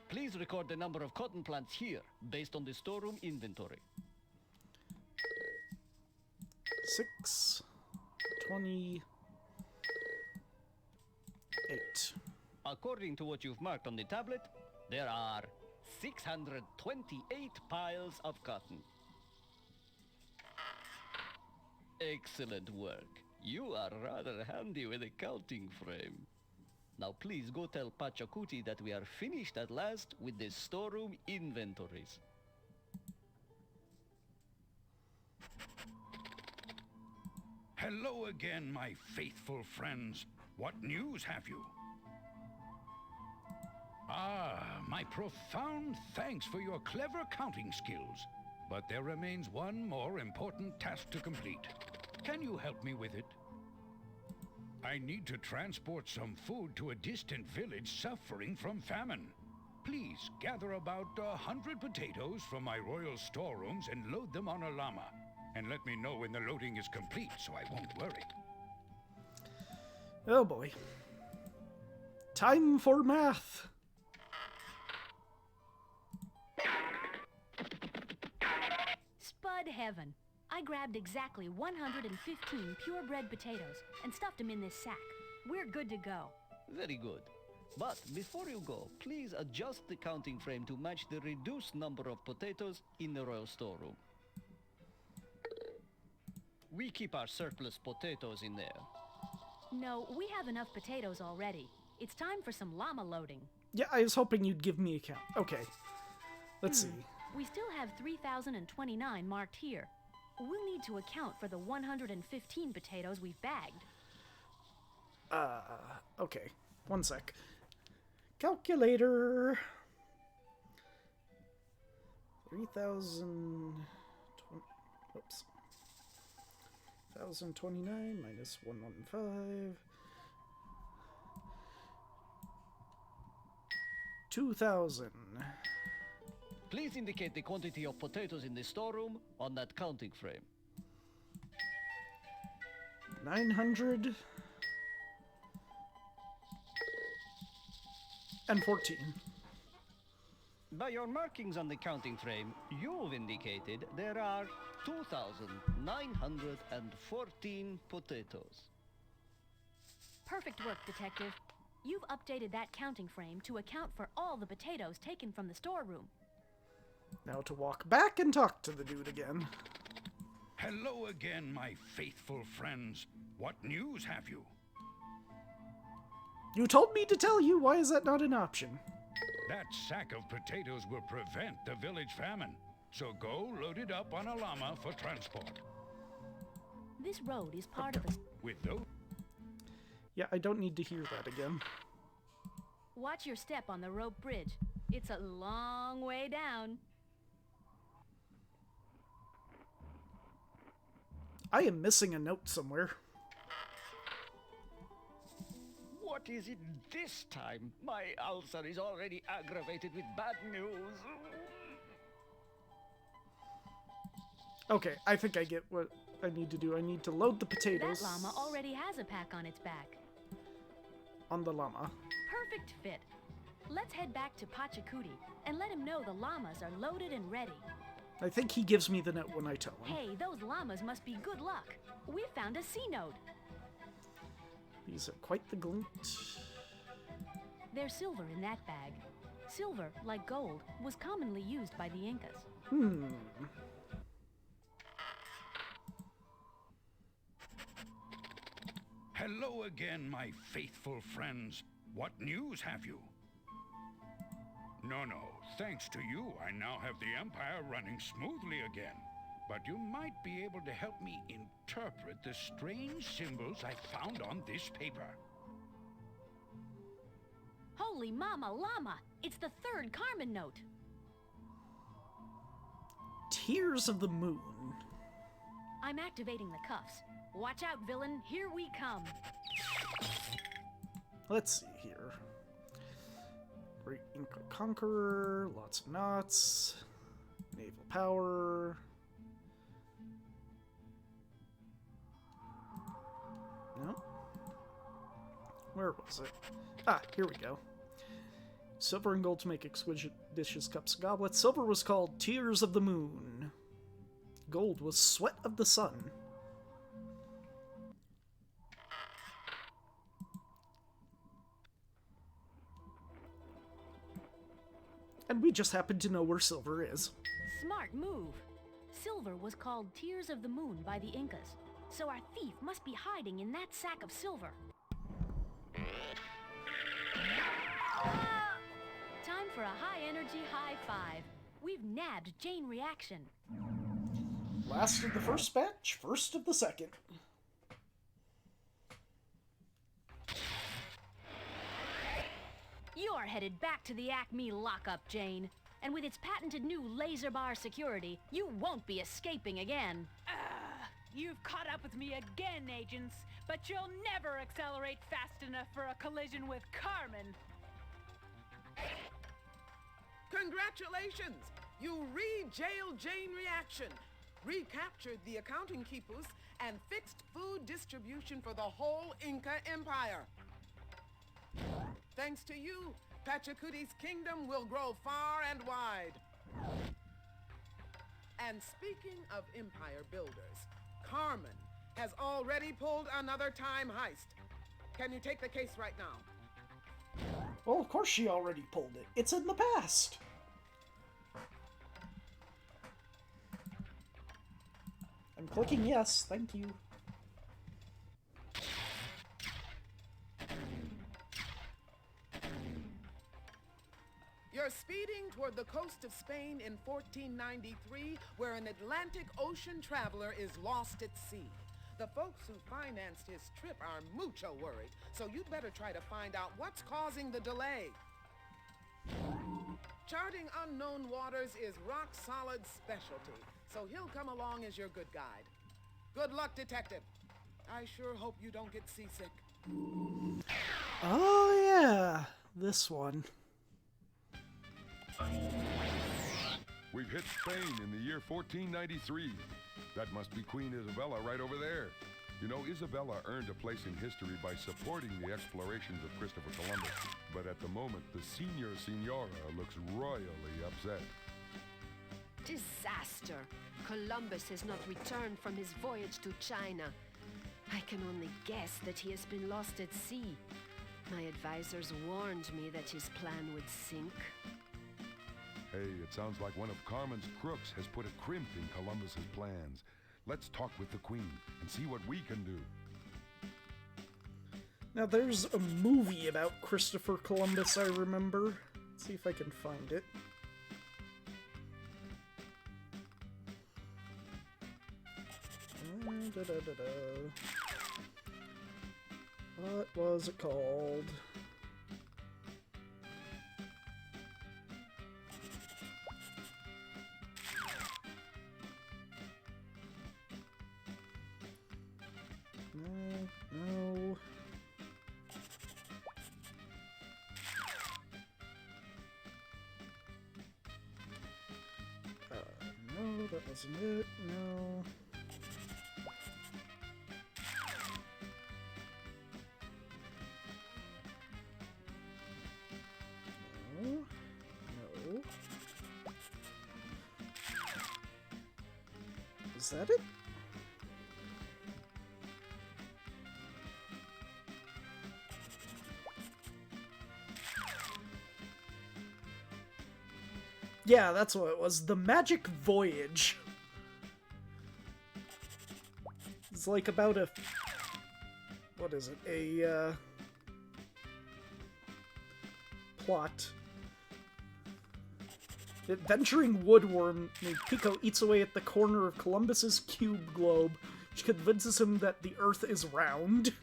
Please record the number of cotton plants here, based on the storeroom inventory. 628. According to what you've marked on the tablet, there are 628 piles of cotton. Excellent work. You are rather handy with a counting frame. Now please go tell Pachacuti that we are finished at last with the storeroom inventories. Hello again, my faithful friends. What news have you? Ah, my profound thanks for your clever counting skills. But there remains one more important task to complete. Can you help me with it? I need to transport some food to a distant village suffering from famine. Please gather about 100 potatoes from my royal storerooms and load them on a llama. And let me know when the loading is complete so I won't worry. Oh boy. Time for math. Spud heaven. I grabbed exactly 115 purebred potatoes and stuffed them in this sack. We're good to go. Very good. But before you go, please adjust the counting frame to match the reduced number of potatoes in the royal storeroom. We keep our surplus potatoes in there. No, we have enough potatoes already. It's time for some llama loading. Yeah, I was hoping you'd give me a count. Okay. Let's see. We still have 3,029 marked here. We'll need to account for the 115 potatoes we've bagged. Okay. One sec. Calculator. 3,000... Oops. 1,029 minus 115. 2,000. Please indicate the quantity of potatoes in the storeroom on that counting frame. 900 and 14. By your markings on the counting frame, you've indicated there are 2,914 potatoes. Perfect work, Detective. You've updated that counting frame to account for all the potatoes taken from the storeroom. Now to walk back and talk to the dude again. Hello again, my faithful friends. What news have you? You told me to tell you. Why is that not an option? That sack of potatoes will prevent the village famine. So go load it up on a llama for transport. This road is part of a... With those... Yeah, I don't need to hear that again. Watch your step on the rope bridge. It's a long way down. I am missing a note somewhere. What is it this time? My ulcer is already aggravated with bad news. Okay, I think I get what I need to do. I need to load the potatoes. That llama already has a pack on its back. On the llama. Perfect fit. Let's head back to Pachacuti and let him know the llamas are loaded and ready. I think he gives me the note when I tell him. Hey, those llamas must be good luck. We found a C note. These are quite the glint. There's silver in that bag. Silver, like gold, was commonly used by the Incas. Hello again, my faithful friends. What news have you? No, thanks to you, I now have the Empire running smoothly again. But you might be able to help me interpret the strange symbols I found on this paper. Holy mama llama! It's the third Carmen note. Tears of the Moon. I'm activating the cuffs. Watch out, villain. Here we come. Let's see here. Great Inca Conqueror, lots of knots, naval power. No? Where was it? Ah, here we go. Silver and gold to make exquisite dishes, cups, and goblets. Silver was called Tears of the Moon. Gold was Sweat of the Sun. And we just happen to know where silver is. Smart move. Silver was called Tears of the Moon by the Incas, so our thief must be hiding in that sack of silver. Time for a high-energy high five. We've nabbed Chain Reaction. Last of the first batch, first of the second. You're headed back to the Acme lockup, Jane. And with its patented new laser bar security, you won't be escaping again. You've caught up with me again, agents, but you'll never accelerate fast enough for a collision with Carmen. Congratulations! You re-jailed Jane Reaction, recaptured the accounting quipus, and fixed food distribution for the whole Inca Empire. Thanks to you, Pachacuti's kingdom will grow far and wide. And speaking of empire builders, Carmen has already pulled another time heist. Can you take the case right now? Well, of course she already pulled it. It's in the past. I'm clicking yes, thank you. You're speeding toward the coast of Spain in 1493, where an Atlantic Ocean traveler is lost at sea. The folks who financed his trip are mucho worried, so you'd better try to find out what's causing the delay. Charting unknown waters is Rock-Solid's specialty, so he'll come along as your good guide. Good luck, Detective. I sure hope you don't get seasick. Oh yeah, this one. We've hit Spain in the year 1493. That must be Queen Isabella right over there. You know, Isabella earned a place in history by supporting the explorations of Christopher Columbus. But at the moment, the Senior Senora looks royally upset. Disaster! Columbus has not returned from his voyage to China. I can only guess that he has been lost at sea. My advisors warned me that his plan would sink. Hey, it sounds like one of Carmen's crooks has put a crimp in Columbus's plans. Let's talk with the Queen and see what we can do. Now there's a movie about Christopher Columbus, I remember. Let's see if I can find it. What was it called? No. No, that wasn't it. No. No. that it? Yeah, that's what it was. The Magic Voyage. It's like about a... What is it? A, plot. The adventuring woodworm named Pico eats away at the corner of Columbus's cube globe, which convinces him that the Earth is round.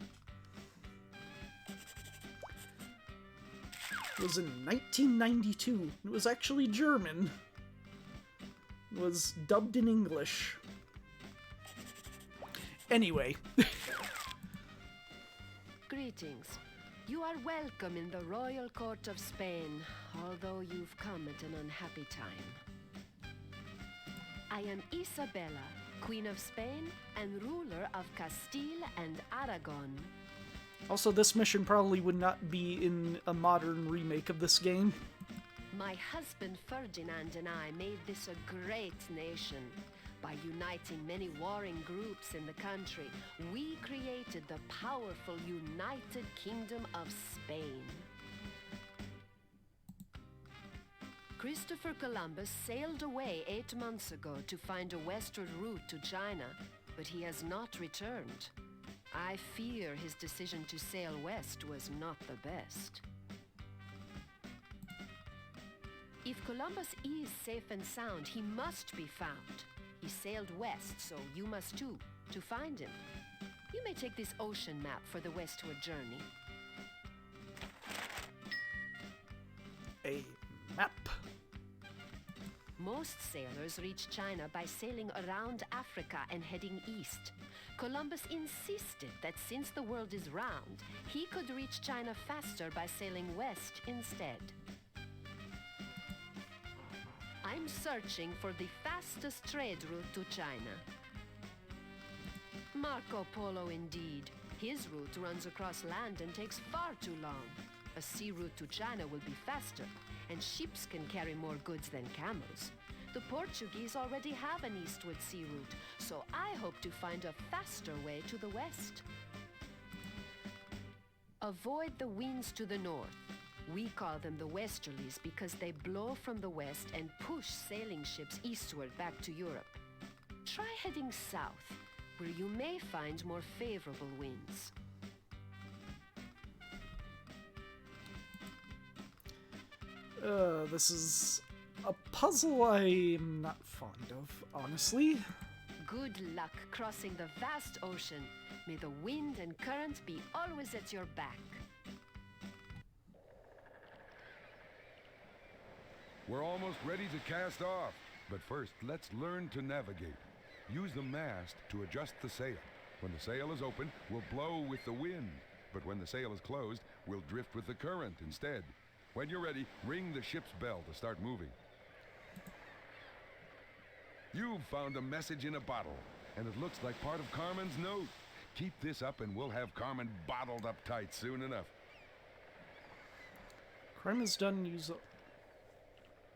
It was in 1992. It was actually German. It was dubbed in English. Anyway. Greetings. You are welcome in the royal court of Spain, although you've come at an unhappy time. I am Isabella, Queen of Spain and ruler of Castile and Aragon. Also, this mission probably would not be in a modern remake of this game. My husband Ferdinand and I made this a great nation. By uniting many warring groups in the country, we created the powerful United Kingdom of Spain. Christopher Columbus sailed away 8 months ago to find a westward route to China, but he has not returned. I fear his decision to sail west was not the best. If Columbus is safe and sound, he must be found. He sailed west, so you must too, to find him. You may take this ocean map for the westward journey. A map. Most sailors reach China by sailing around Africa and heading east. Columbus insisted that since the world is round, he could reach China faster by sailing west instead. I'm searching for the fastest trade route to China. Marco Polo indeed. His route runs across land and takes far too long. A sea route to China will be faster, and ships can carry more goods than camels. The Portuguese already have an eastward sea route, so I hope to find a faster way to the west. Avoid the winds to the north. We call them the westerlies because they blow from the west and push sailing ships eastward back to Europe. Try heading south, where you may find more favorable winds. This is a puzzle I'm not fond of, honestly. Good luck crossing the vast ocean. May the wind and current be always at your back. We're almost ready to cast off. But first, let's learn to navigate. Use the mast to adjust the sail. When the sail is open, we'll blow with the wind. But when the sail is closed, we'll drift with the current instead. When you're ready, ring the ship's bell to start moving. You've found a message in a bottle, and it looks like part of Carmen's note. Keep this up and we'll have Carmen bottled up tight soon enough. Crime is done. Use a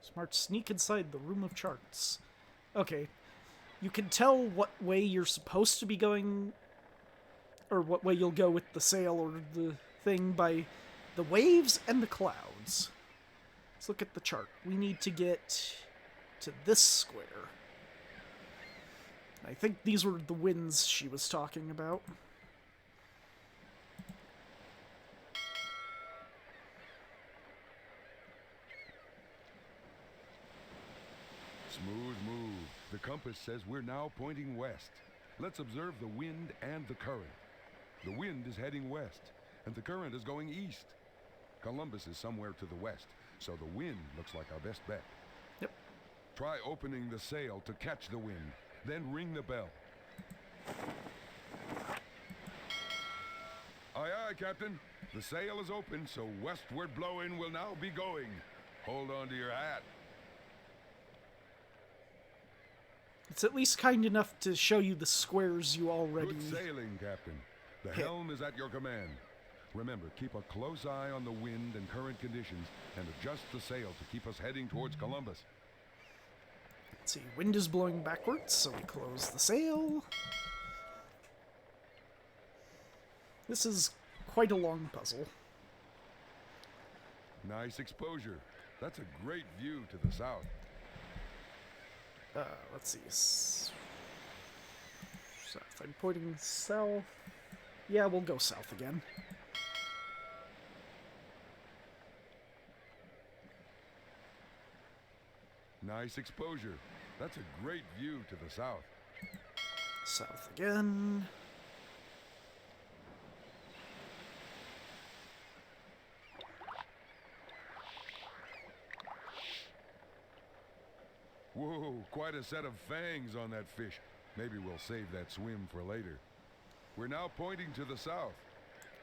smart sneak inside the room of charts. Okay. You can tell what way you're supposed to be going, or what way you'll go with the sail or the thing by the waves and the clouds. Let's look at the chart. We need to get to this square. I think these were the winds she was talking about. Smooth move. The compass says we're now pointing west. Let's observe the wind and the current. The wind is heading west, and the current is going east. Columbus is somewhere to the west, so the wind looks like our best bet. Yep. Try opening the sail to catch the wind, then ring the bell. Aye, aye, Captain. The sail is open, so westward blowing will now be going. Hold on to your hat. It's at least kind enough to show you the squares you already... Good sailing, Captain. The helm is at your command. Remember, keep a close eye on the wind and current conditions, and adjust the sail to keep us heading towards Columbus. Let's see, wind is blowing backwards, so we close the sail. This is quite a long puzzle. Nice exposure. That's a great view to the south. Let's see. South. I'm pointing south. Yeah, we'll go south again. Nice exposure. That's a great view to the south. South again. Whoa, quite a set of fangs on that fish. Maybe we'll save that swim for later. We're now pointing to the south.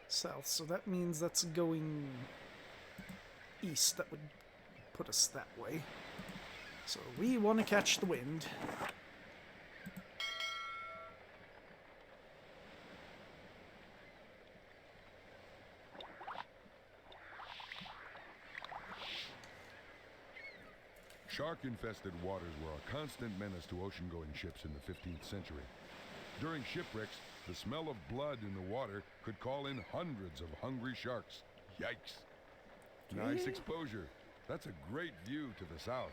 South, so that means that's going east. That would put us that way. So we want to catch the wind. Shark-infested waters were a constant menace to ocean-going ships in the 15th century. During shipwrecks, the smell of blood in the water could call in hundreds of hungry sharks. Yikes. Nice exposure. That's a great view to the south.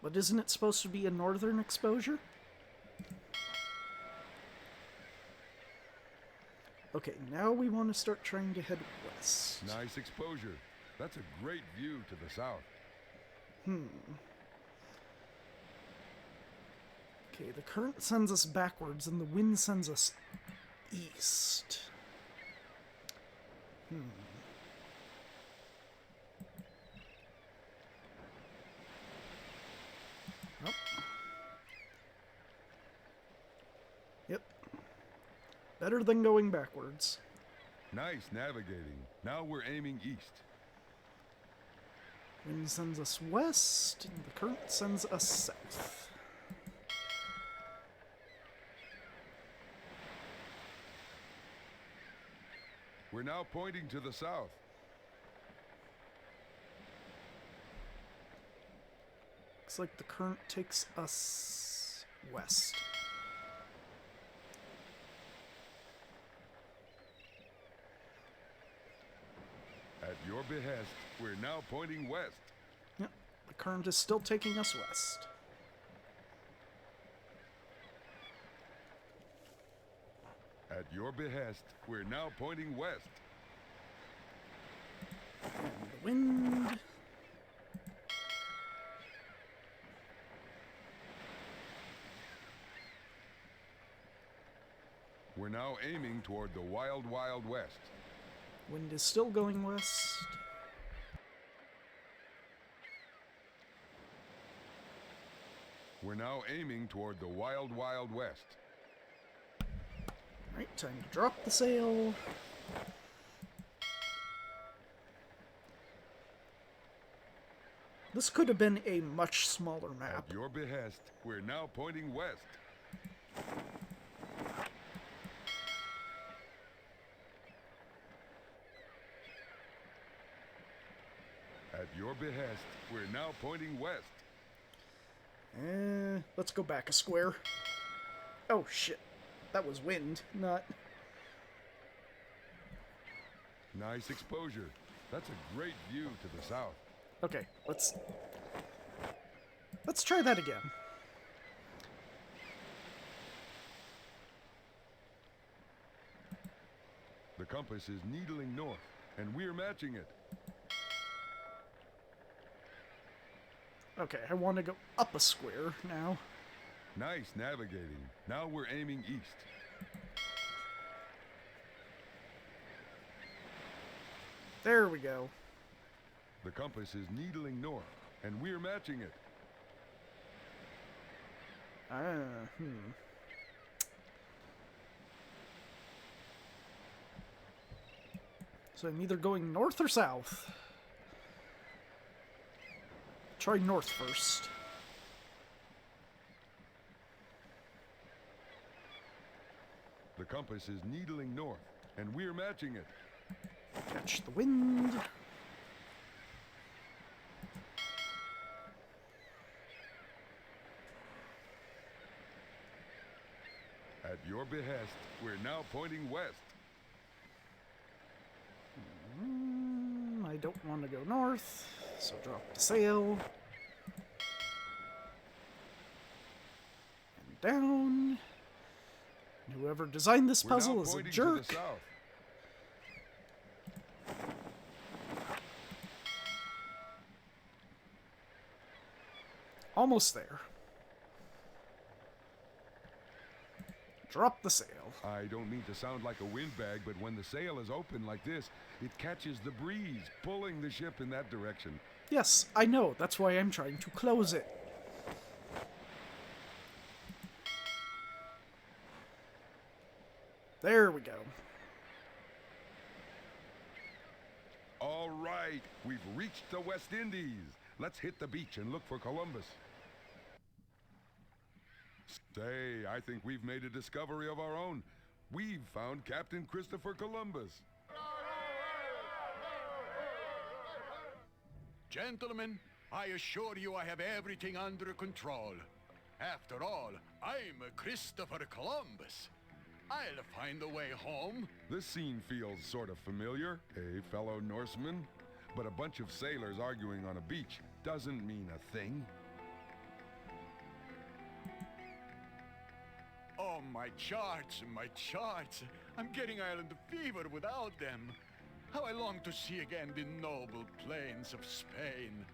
But isn't it supposed to be a northern exposure? Okay, now we want to start trying to head west. Nice exposure. That's a great view to the south. Okay, the current sends us backwards and the wind sends us east. Nope. Yep. Better than going backwards. Nice navigating. Now we're aiming east. Wind sends us west, and the current sends us south. We're now pointing to the south. Looks like the current takes us west. At your behest, we're now pointing west. Yep, the current is still taking us west. At your behest, we're now pointing west. And the wind. We're now aiming toward the wild, wild west. Wind is still going west. We're now aiming toward the wild, wild west. Alright, time to drop the sail. This could have been a much smaller map. At your behest, we're now pointing west. At your behest, we're now pointing west. Let's go back a square. Oh shit, that was wind, not... Nice exposure. That's a great view to the south. Okay, let's try that again. The compass is needling north, and we're matching it. Okay, I want to go up a square now. Nice navigating. Now we're aiming east. There we go. The compass is needling north, and we're matching it. So I'm either going north or south. Try north first. The compass is needling north, and we're matching it. Catch the wind. your behest, we're now pointing west. I don't want to go north, so drop the sail. And down. Whoever designed this puzzle is a jerk. To the south. Almost there. Drop the sail. I don't mean to sound like a windbag, but when the sail is open like this, it catches the breeze, pulling the ship in that direction. Yes, I know. That's why I'm trying to close it. There we go. All right, we've reached the West Indies. Let's hit the beach and look for Columbus. Say, I think we've made a discovery of our own. We've found Captain Christopher Columbus. Gentlemen, I assure you I have everything under control. After all, I'm Christopher Columbus. I'll find a way home. This scene feels sort of familiar, fellow Norseman? But a bunch of sailors arguing on a beach doesn't mean a thing. Oh, my charts, my charts. I'm getting island fever without them. How I long to see again the noble plains of Spain.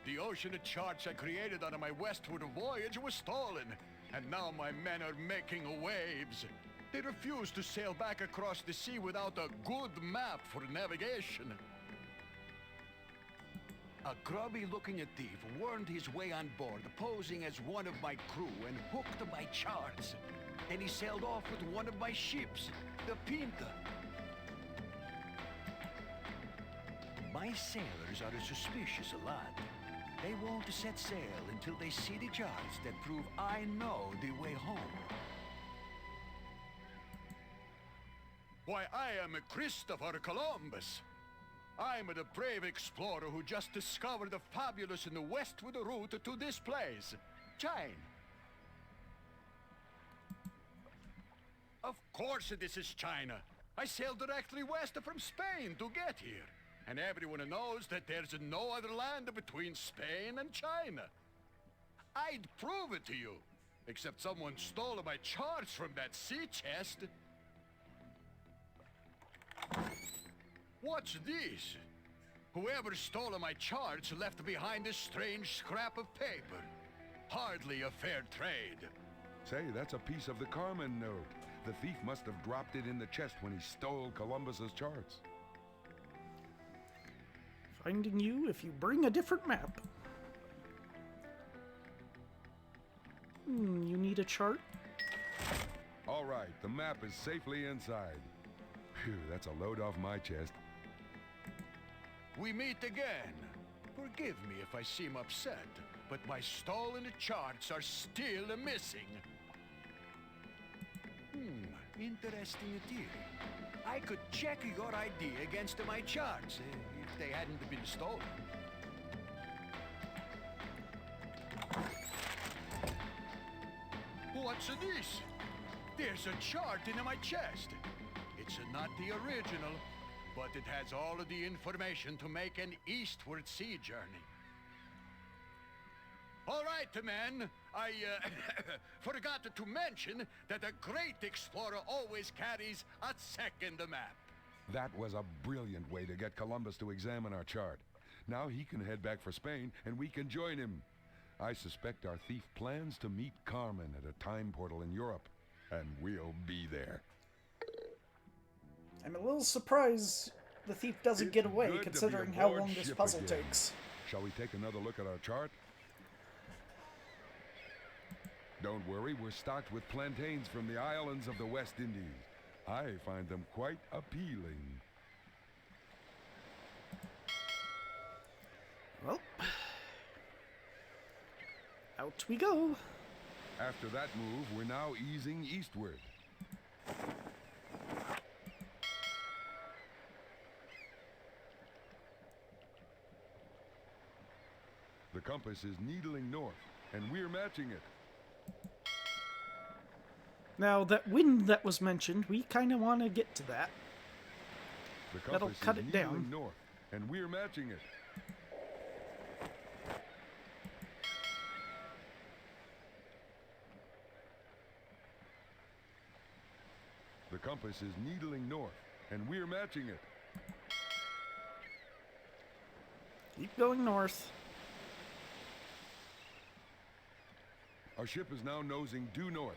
The ocean of charts I created on my westward voyage was stolen, and now my men are making waves. They refuse to sail back across the sea without a good map for navigation. A grubby-looking thief wormed his way on board, posing as one of my crew, and hooked my charts. Then he sailed off with one of my ships, the Pinta. My sailors are a suspicious lot. They won't set sail until they see the charts that prove I know the way home. Why, I am Christopher Columbus. I'm the brave explorer who just discovered the fabulous and the westward route to this place, China. Of course this is China. I sailed directly west from Spain to get here. And everyone knows that there's no other land between Spain and China. I'd prove it to you, except someone stole my charts from that sea chest. What's this? Whoever stole my charts left behind a strange scrap of paper. Hardly a fair trade. Say, that's a piece of the Carmen note. The thief must have dropped it in the chest when he stole Columbus's charts. Finding you if you bring a different map. You need a chart? All right, the map is safely inside. Phew, that's a load off my chest. We meet again. Forgive me if I seem upset, but my stolen charts are still missing. Interesting theory. I could check your ID against my charts if they hadn't been stolen. What's this? There's a chart in my chest. It's not the original, but it has all of the information to make an eastward sea journey. All right, men. I forgot to mention that a great explorer always carries a second map. That was a brilliant way to get Columbus to examine our chart. Now he can head back for Spain, and we can join him. I suspect our thief plans to meet Carmen at a time portal in Europe, and we'll be there. I'm a little surprised the thief doesn't get away, considering how long this puzzle takes. Shall we take another look at our chart? Don't worry, we're stocked with plantains from the islands of the West Indies. I find them quite appealing. Well, out we go. After that move, we're now easing eastward. The compass is needling north, and we're matching it. Now, that wind that was mentioned, we kind of want to get to that. The That'll compass cut is it down. needling north, and we're matching it. The compass is needling north, and we're matching it. Keep going north. Our ship is now nosing due north.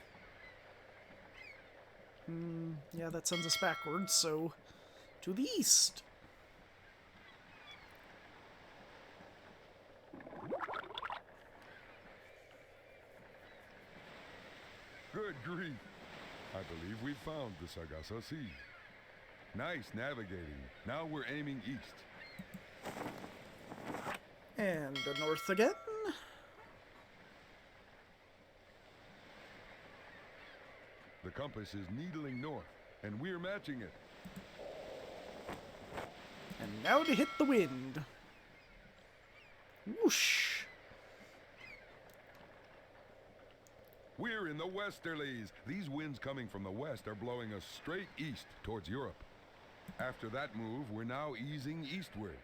Yeah, that sends us backwards, so to the east. Good grief. I believe we've found the Sargasso Sea. Nice navigating. Now we're aiming east. And north again. The compass is needling north, and we're matching it. And now to hit the wind. Whoosh. We're in the westerlies. These winds coming from the west are blowing us straight east towards Europe. After that move, we're now easing eastward.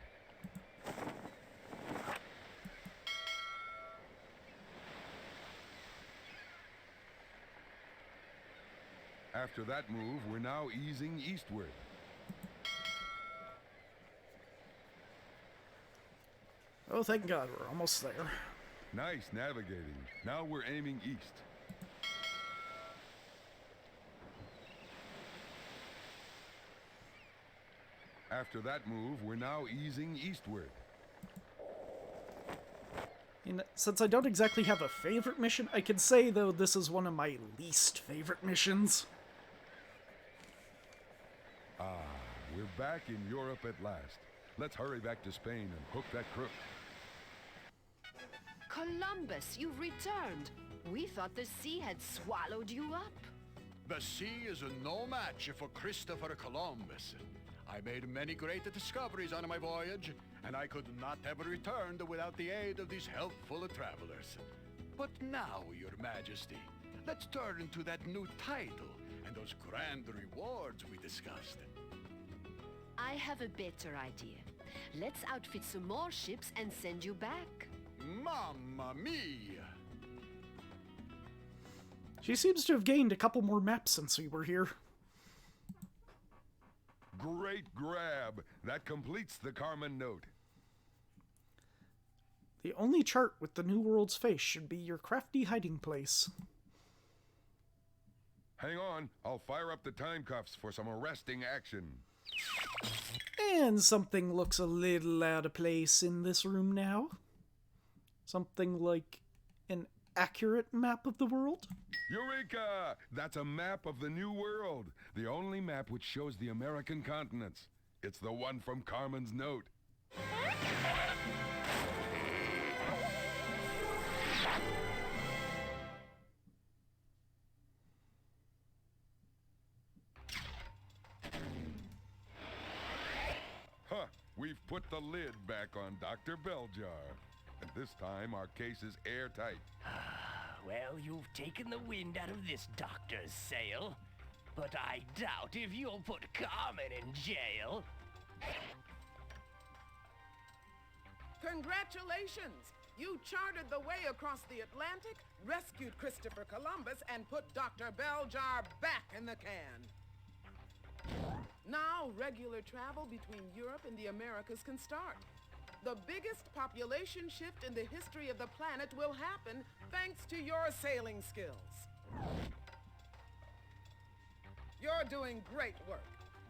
After that move, we're now easing eastward. Oh, thank God, we're almost there. Nice navigating. Now we're aiming east. After that move, we're now easing eastward. Since I don't exactly have a favorite mission, I can say, though, this is one of my least favorite missions. We're back in Europe at last. Let's hurry back to Spain and hook that crook. Columbus, you've returned. We thought the sea had swallowed you up. The sea is no match for Christopher Columbus. I made many great discoveries on my voyage, and I could not have returned without the aid of these helpful travelers. But now, Your Majesty, let's turn to that new title and those grand rewards we discussed. I have a better idea. Let's outfit some more ships and send you back. Mamma mia! She seems to have gained a couple more maps since we were here. Great grab! That completes the Carmen note. The only chart with the New World's face should be your crafty hiding place. Hang on, I'll fire up the time cuffs for some arresting action. And something looks a little out of place in this room now. Something like an accurate map of the world? Eureka! That's a map of the New World. The only map which shows the American continents. It's the one from Carmen's note. Huh, we've put the lid back on Dr. Belljar. And this time our case is airtight. Well, you've taken the wind out of this doctor's sail. But I doubt if you'll put Carmen in jail. Congratulations! You charted the way across the Atlantic, rescued Christopher Columbus, and put Dr. Belljar back in the can. Now, regular travel between Europe and the Americas can start. The biggest population shift in the history of the planet will happen thanks to your sailing skills. You're doing great work,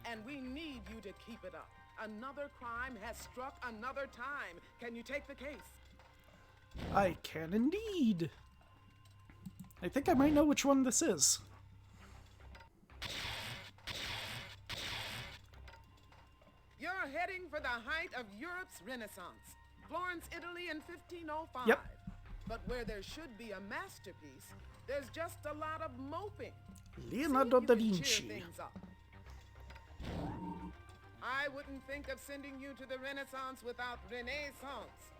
and we need you to keep it up. Another crime has struck another time. Can you take the case? I can indeed. I think I might know which one this is. You're heading for the height of Europe's Renaissance. Florence, Italy in 1505. Yep. But where there should be a masterpiece, there's just a lot of moping. Leonardo See if da you can Vinci. cheer things up. I wouldn't think of sending you to the Renaissance without Renaissance.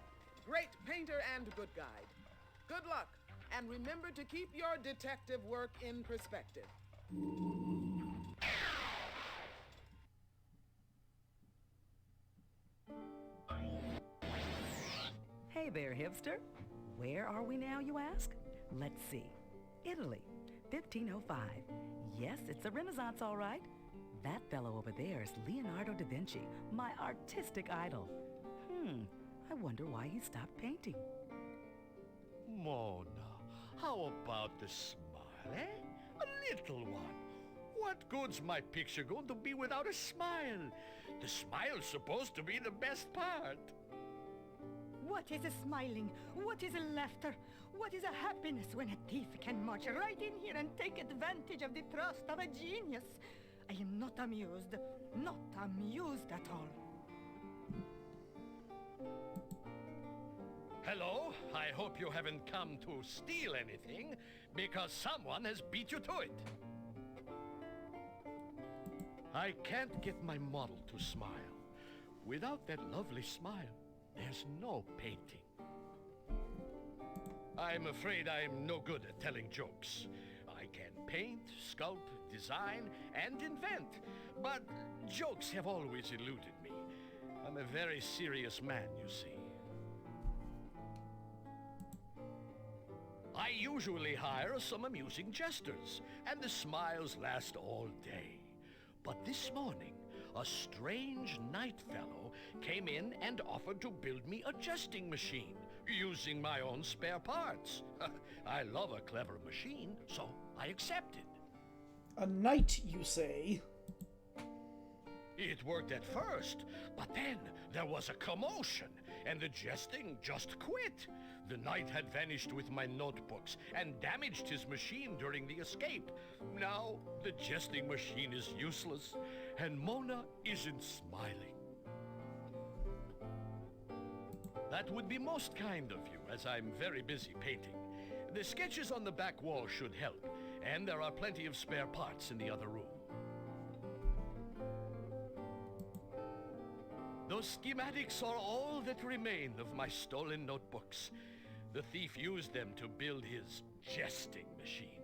Great painter and good guide. Good luck, and remember to keep your detective work in perspective. Hey there, hipster. Where are we now, you ask? Let's see. Italy, 1505. Yes, it's a Renaissance, all right. That fellow over there is Leonardo da Vinci, my artistic idol. I wonder why he stopped painting. Mona, how about the smile, eh? A little one. What good's my picture going to be without a smile? The smile's supposed to be the best part. What is a smiling? What is a laughter? What is a happiness when a thief can march right in here and take advantage of the trust of a genius? I am not amused. Not amused at all. Hello, I hope you haven't come to steal anything, because someone has beat you to it. I can't get my model to smile. Without that lovely smile, there's no painting. I'm afraid I'm no good at telling jokes. I can paint, sculpt, design, and invent, but jokes have always eluded me. I'm a very serious man, you see. I usually hire some amusing jesters, and the smiles last all day. But this morning, a strange night fellow came in and offered to build me a jesting machine, using my own spare parts. I love a clever machine, so I accepted. A knight, you say? It worked at first, but then there was a commotion, and the jesting just quit. The knight had vanished with my notebooks and damaged his machine during the escape. Now, the jesting machine is useless, and Mona isn't smiling. That would be most kind of you, as I'm very busy painting. The sketches on the back wall should help, and there are plenty of spare parts in the other room. Those schematics are all that remain of my stolen notebooks. The thief used them to build his jesting machine.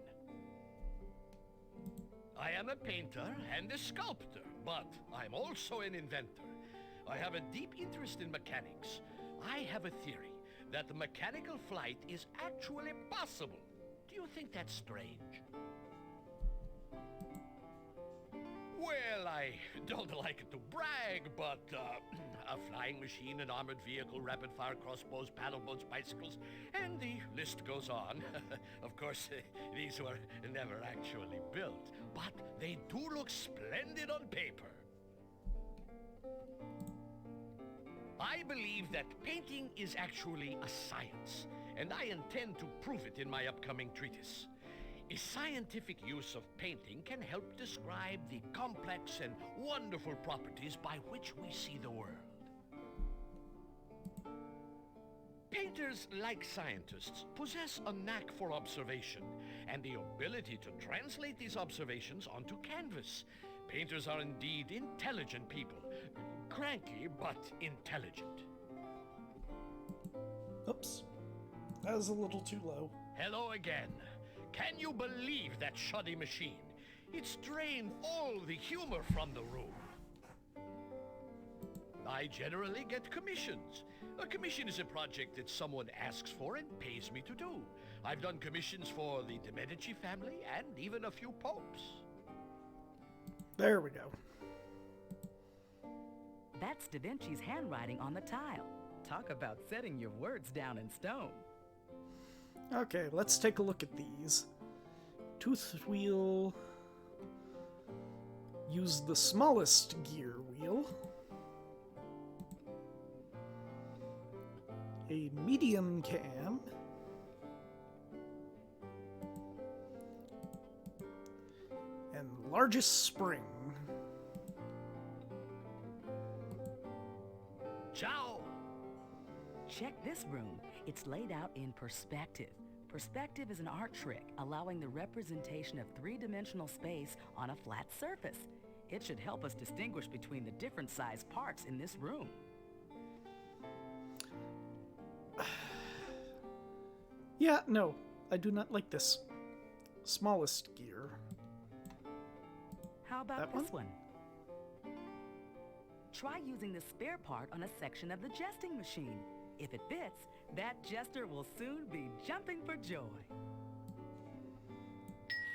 I am a painter and a sculptor, but I'm also an inventor. I have a deep interest in mechanics. I have a theory that the mechanical flight is actually possible. Do you think that's strange? Well, I don't like to brag, but a flying machine, an armored vehicle, rapid-fire crossbows, paddle boats, bicycles, and the list goes on. Of course, these were never actually built, but they do look splendid on paper. I believe that painting is actually a science, and I intend to prove it in my upcoming treatise. A scientific use of painting can help describe the complex and wonderful properties by which we see the world. Painters, like scientists, possess a knack for observation and the ability to translate these observations onto canvas. Painters are indeed intelligent people. Cranky, but intelligent. Oops. That was a little too low. Hello again. Can you believe that shoddy machine? It's drained all the humor from the room. I generally get commissions. A commission is a project that someone asks for and pays me to do. I've done commissions for the de Medici family and even a few popes. There we go. That's Da Vinci's handwriting on the tile. Talk about setting your words down in stone. Okay, let's take a look at these. Tooth wheel. Use the smallest gear wheel. A medium cam. And largest spring. Ciao! Check this room. It's laid out in perspective. Perspective is an art trick, allowing the representation of three-dimensional space on a flat surface. It should help us distinguish between the different sized parts in this room. Yeah, no, I do not like this. Smallest gear. How about That this one? Try using the spare part on a section of the jesting machine. If it fits, that jester will soon be jumping for joy.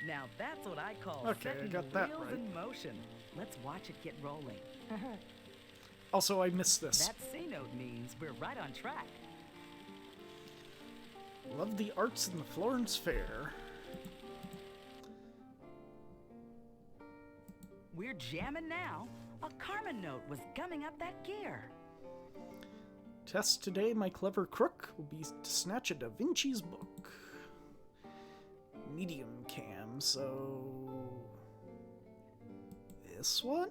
Now that's what I call Okay, I setting got the that wheels right. in motion. Let's watch it get rolling. Also, I missed this. That C note means we're right on track. Love the arts in the Florence Fair. We're jamming now. A Carmen note was gumming up that gear. Test today, my clever crook will be to snatch a Da Vinci's book. Medium cam, so... this one?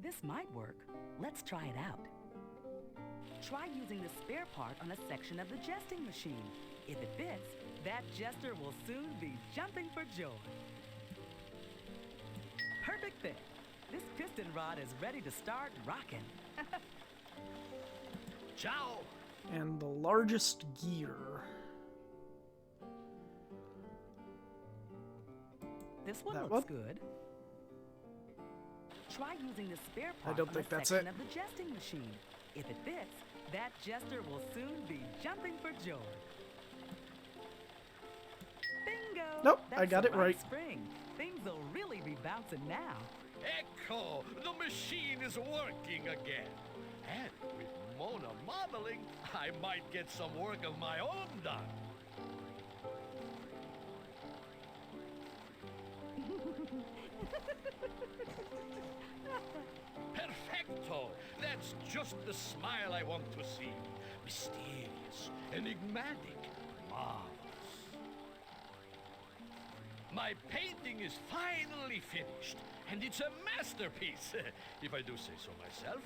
This might work. Let's try it out. Try using the spare part on a section of the jesting machine. If it fits, that jester will soon be jumping for joy. Perfect fit. This piston rod is ready to start rocking. Ciao! And the largest gear. This one That looks one? good. Try using the spare I part don't on think a that's section it. of the jesting machine. If it fits, that jester will soon be jumping for joy. Bingo! Nope, I That's got the it right. Spring. Things will really be bouncing now. Echo! The machine is working again. And with Mona modeling, I might get some work of my own done. Perfecto! That's just the smile I want to see. Mysterious, enigmatic, marvelous. My painting is finally finished, and it's a masterpiece, if I do say so myself.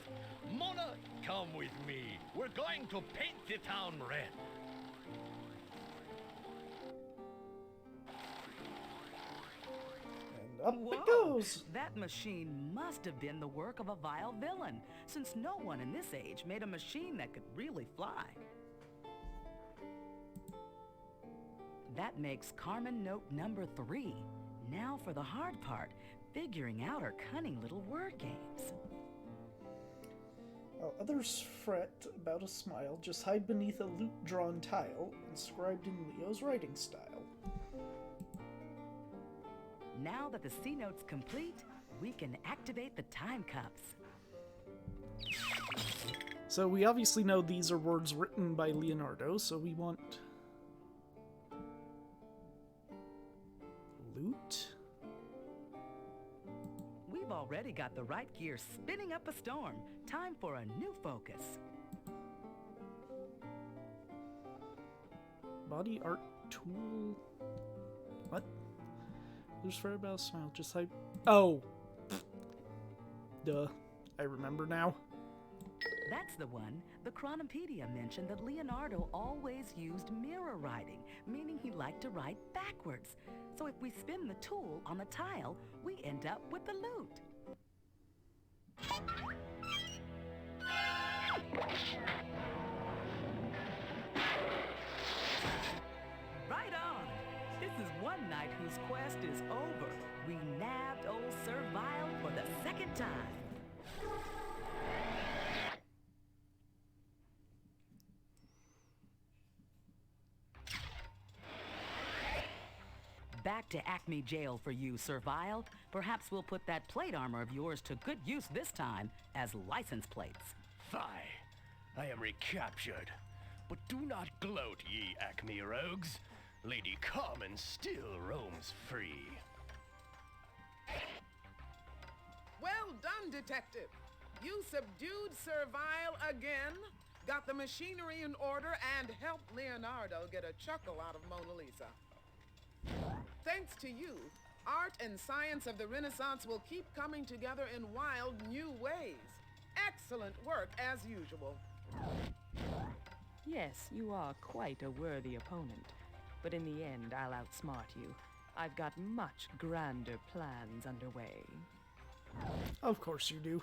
Mona, come with me. We're going to paint the town red. And up Whoa! it goes! That machine must have been the work of a vile villain, since no one in this age made a machine that could really fly. That makes Carmen note number 3. Now for the hard part, figuring out her cunning little word games. While others fret about a smile, just hide beneath a loot-drawn tile, inscribed in Leo's writing style. Now that the C note's complete, we can activate the time cups. So we obviously know these are words written by Leonardo, so we want... loot? We've already got the right gear spinning up a storm. Time for a new focus. Body art tool... what? There's fair about a smile, just like... oh! Duh. I remember now. That's the one. The Chronopedia mentioned that Leonardo always used mirror writing, meaning he liked to write backwards. So if we spin the tool on the tile, we end up with the loot. Right on! This is one knight whose quest is over. We nabbed old Sir Vile for the second time. Back to Acme Jail for you, Sir Vile. Perhaps we'll put that plate armor of yours to good use this time as license plates. Fie, I am recaptured. But do not gloat, ye Acme rogues. Lady Carmen still roams free. Well done, Detective. You subdued Sir Vile again, got the machinery in order, and helped Leonardo get a chuckle out of Mona Lisa. Thanks to you, art and science of the Renaissance will keep coming together in wild new ways. Excellent work, as usual. Yes, you are quite a worthy opponent. But in the end, I'll outsmart you. I've got much grander plans underway. Of course you do.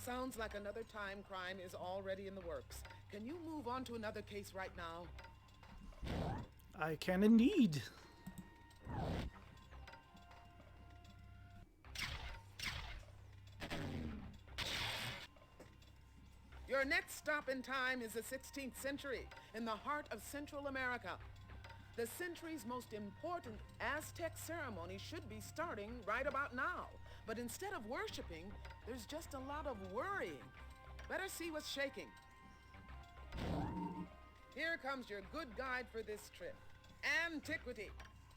Sounds like another time crime is already in the works. Can you move on to another case right now? I can indeed. Your next stop in time is the 16th century, in the heart of Central America. The century's most important Aztec ceremony should be starting right about now. But instead of worshiping, there's just a lot of worrying. Better see what's shaking. Here comes your good guide for this trip. Antiquity.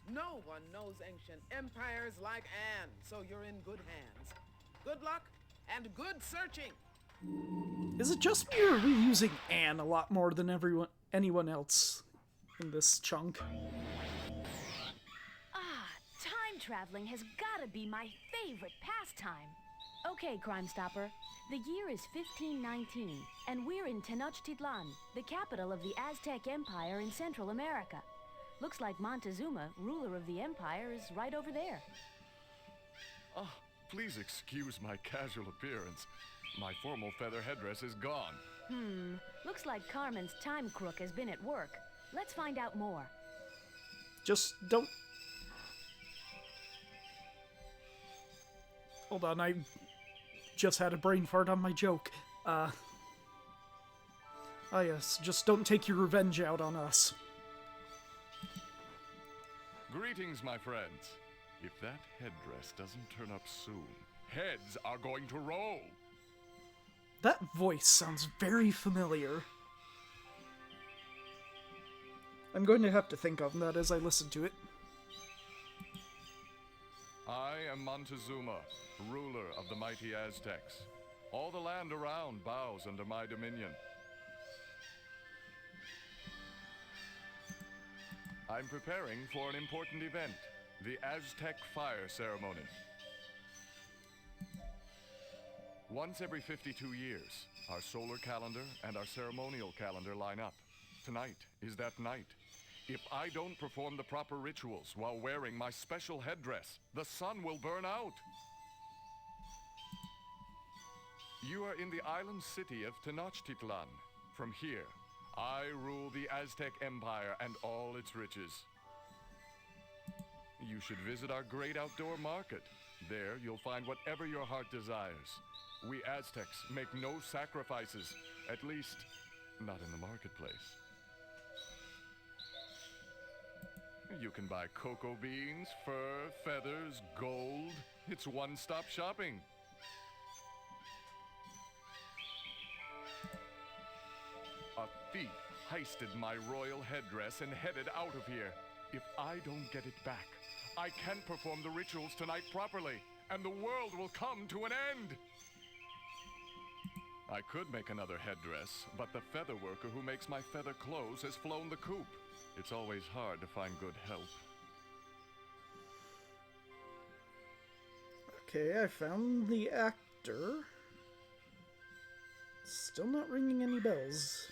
No one knows ancient empires like Anne, so you're in good hands. Good luck and good searching. Is it just me, or are we using Anne a lot more than anyone else in this chunk? Time traveling has gotta be my favorite pastime. Okay, Crime Stopper. The year is 1519, and we're in Tenochtitlan, the capital of the Aztec Empire in Central America. Looks like Montezuma, ruler of the empire, is right over there. Oh, please excuse my casual appearance. My formal feather headdress is gone. Looks like Carmen's time crook has been at work. Let's find out more. Just don't... Hold on, I just had a brain fart on my joke. Ah yes, just don't take your revenge out on us. Greetings, my friends. If that headdress doesn't turn up soon, heads are going to roll. That voice sounds very familiar. I'm going to have to think on that as I listen to it. I am Montezuma, ruler of the mighty Aztecs. All the land around bows under my dominion. I'm preparing for an important event, the Aztec Fire Ceremony. Once every 52 years, our solar calendar and our ceremonial calendar line up. Tonight is that night. If I don't perform the proper rituals while wearing my special headdress, the sun will burn out. You are in the island city of Tenochtitlan. From here, I rule the Aztec Empire and all its riches. You should visit our great outdoor market. There, you'll find whatever your heart desires. We Aztecs make no sacrifices, at least, not in the marketplace. You can buy cocoa beans, fur, feathers, gold. It's one-stop shopping. A thief heisted my royal headdress and headed out of here. If I don't get it back, I can't perform the rituals tonight properly, and the world will come to an end. I could make another headdress, but the feather worker who makes my feather clothes has flown the coop. It's always hard to find good help. Okay, I found the actor. Still not ringing any bells.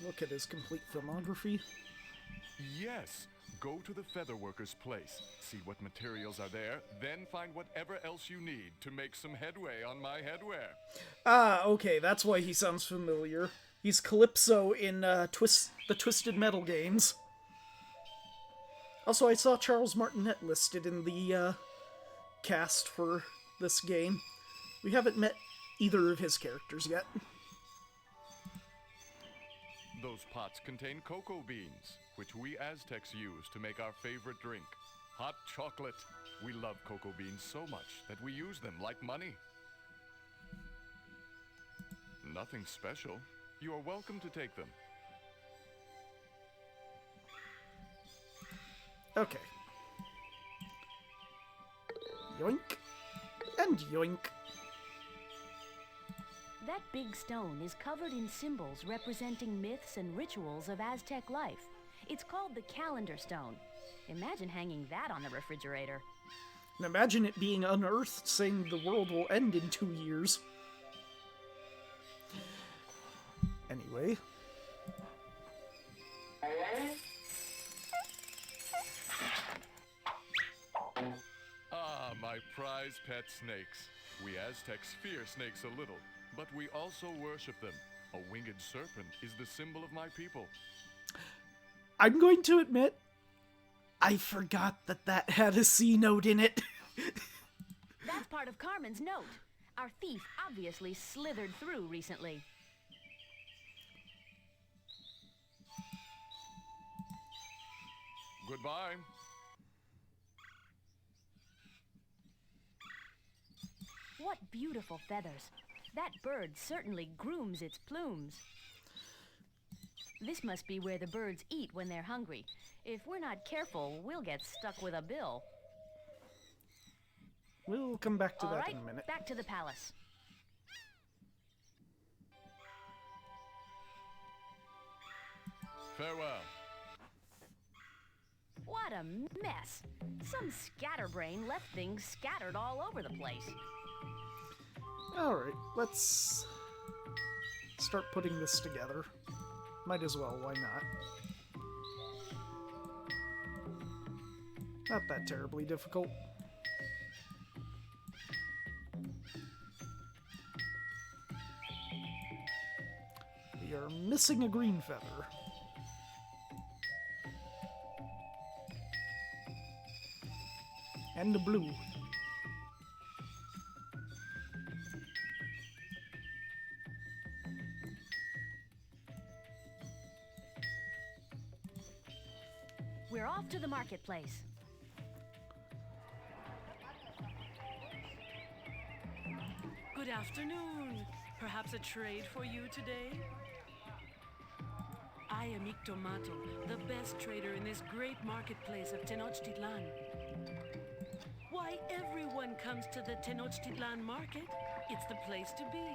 Look at his complete filmography. Yes, go to the feather worker's place, see what materials are there, then find whatever else you need to make some headway on my headwear. Ah, okay, that's why he sounds familiar. He's Calypso in the Twisted Metal games. Also, I saw Charles Martinet listed in the cast for this game. We haven't met either of his characters yet. Those pots contain cocoa beans, which we Aztecs use to make our favorite drink, hot chocolate. We love cocoa beans so much that we use them like money. Nothing special. You are welcome to take them. Okay. Yoink. And yoink. That big stone is covered in symbols representing myths and rituals of Aztec life. It's called the Calendar Stone. Imagine hanging that on the refrigerator. And imagine it being unearthed saying the world will end in 2 years. Anyway. Ah, my prize pet snakes. We Aztecs fear snakes a little, but we also worship them. A winged serpent is the symbol of my people. I'm going to admit, I forgot that had a C note in it. That's part of Carmen's note. Our thief obviously slithered through recently. Goodbye. What beautiful feathers. That bird certainly grooms its plumes. This must be where the birds eat when they're hungry. If we're not careful, we'll get stuck with a bill. We'll come back to All that right, in a minute. back to the palace. Farewell. What a mess. Some scatterbrain left things scattered all over the place. Alright, let's start putting this together. Might as well, why not? Not that terribly difficult. We are missing a green feather. And a blue. We're off to the marketplace. Good afternoon. Perhaps a trade for you today? I am Ictomato, the best trader in this great marketplace of Tenochtitlan. Why, everyone comes to the Tenochtitlan market. It's the place to be.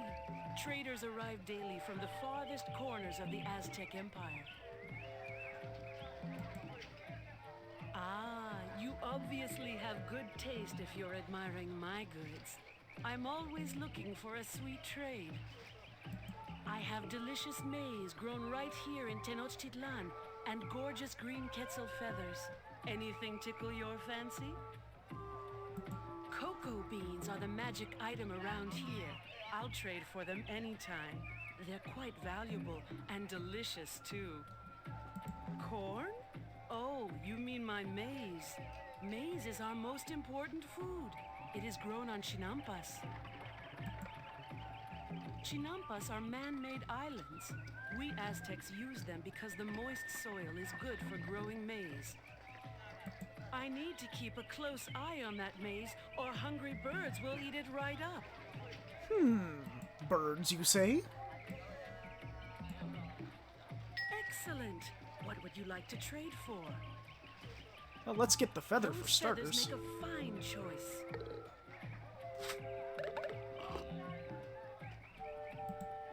Traders arrive daily from the farthest corners of the Aztec Empire. Ah, you obviously have good taste if you're admiring my goods. I'm always looking for a sweet trade. I have delicious maize grown right here in Tenochtitlan and gorgeous green quetzal feathers. Anything tickle your fancy? Cocoa beans are the magic item around here. I'll trade for them anytime. They're quite valuable and delicious too. Corn? Oh, you mean my maize. Maize is our most important food. It is grown on chinampas. Chinampas are man-made islands. We Aztecs use them because the moist soil is good for growing maize. I need to keep a close eye on that maize, or hungry birds will eat it right up. Birds, you say? Excellent. What would you like to trade for? Well, let's get the feather for Those starters. feathers make a fine choice.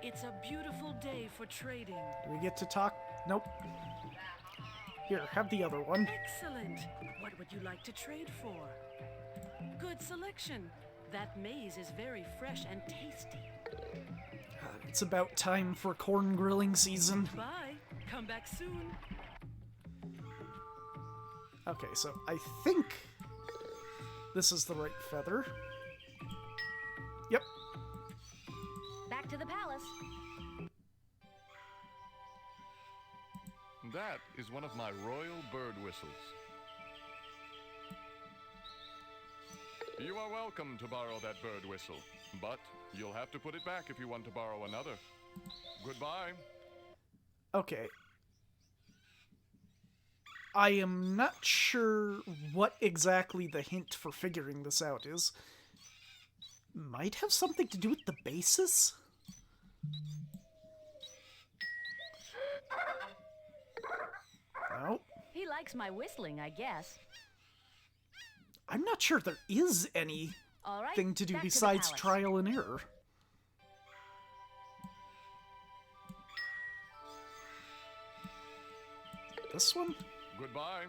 It's a beautiful day for trading. Do we get to talk? Nope. Here, have the other one. Excellent. What would you like to trade for? Good selection. That maize is very fresh and tasty. It's about time for corn grilling season. Bye. Come back soon. Okay, so I think this is the right feather. Yep. Back to the palace. That is one of my royal bird whistles. You are welcome to borrow that bird whistle, but you'll have to put it back if you want to borrow another. Goodbye. Okay. I am not sure what exactly the hint for figuring this out is. Might have something to do with the basis? No. He likes my whistling, I guess. I'm not sure there is anything All right, to do back besides to the palace. trial and error. This one? Goodbye.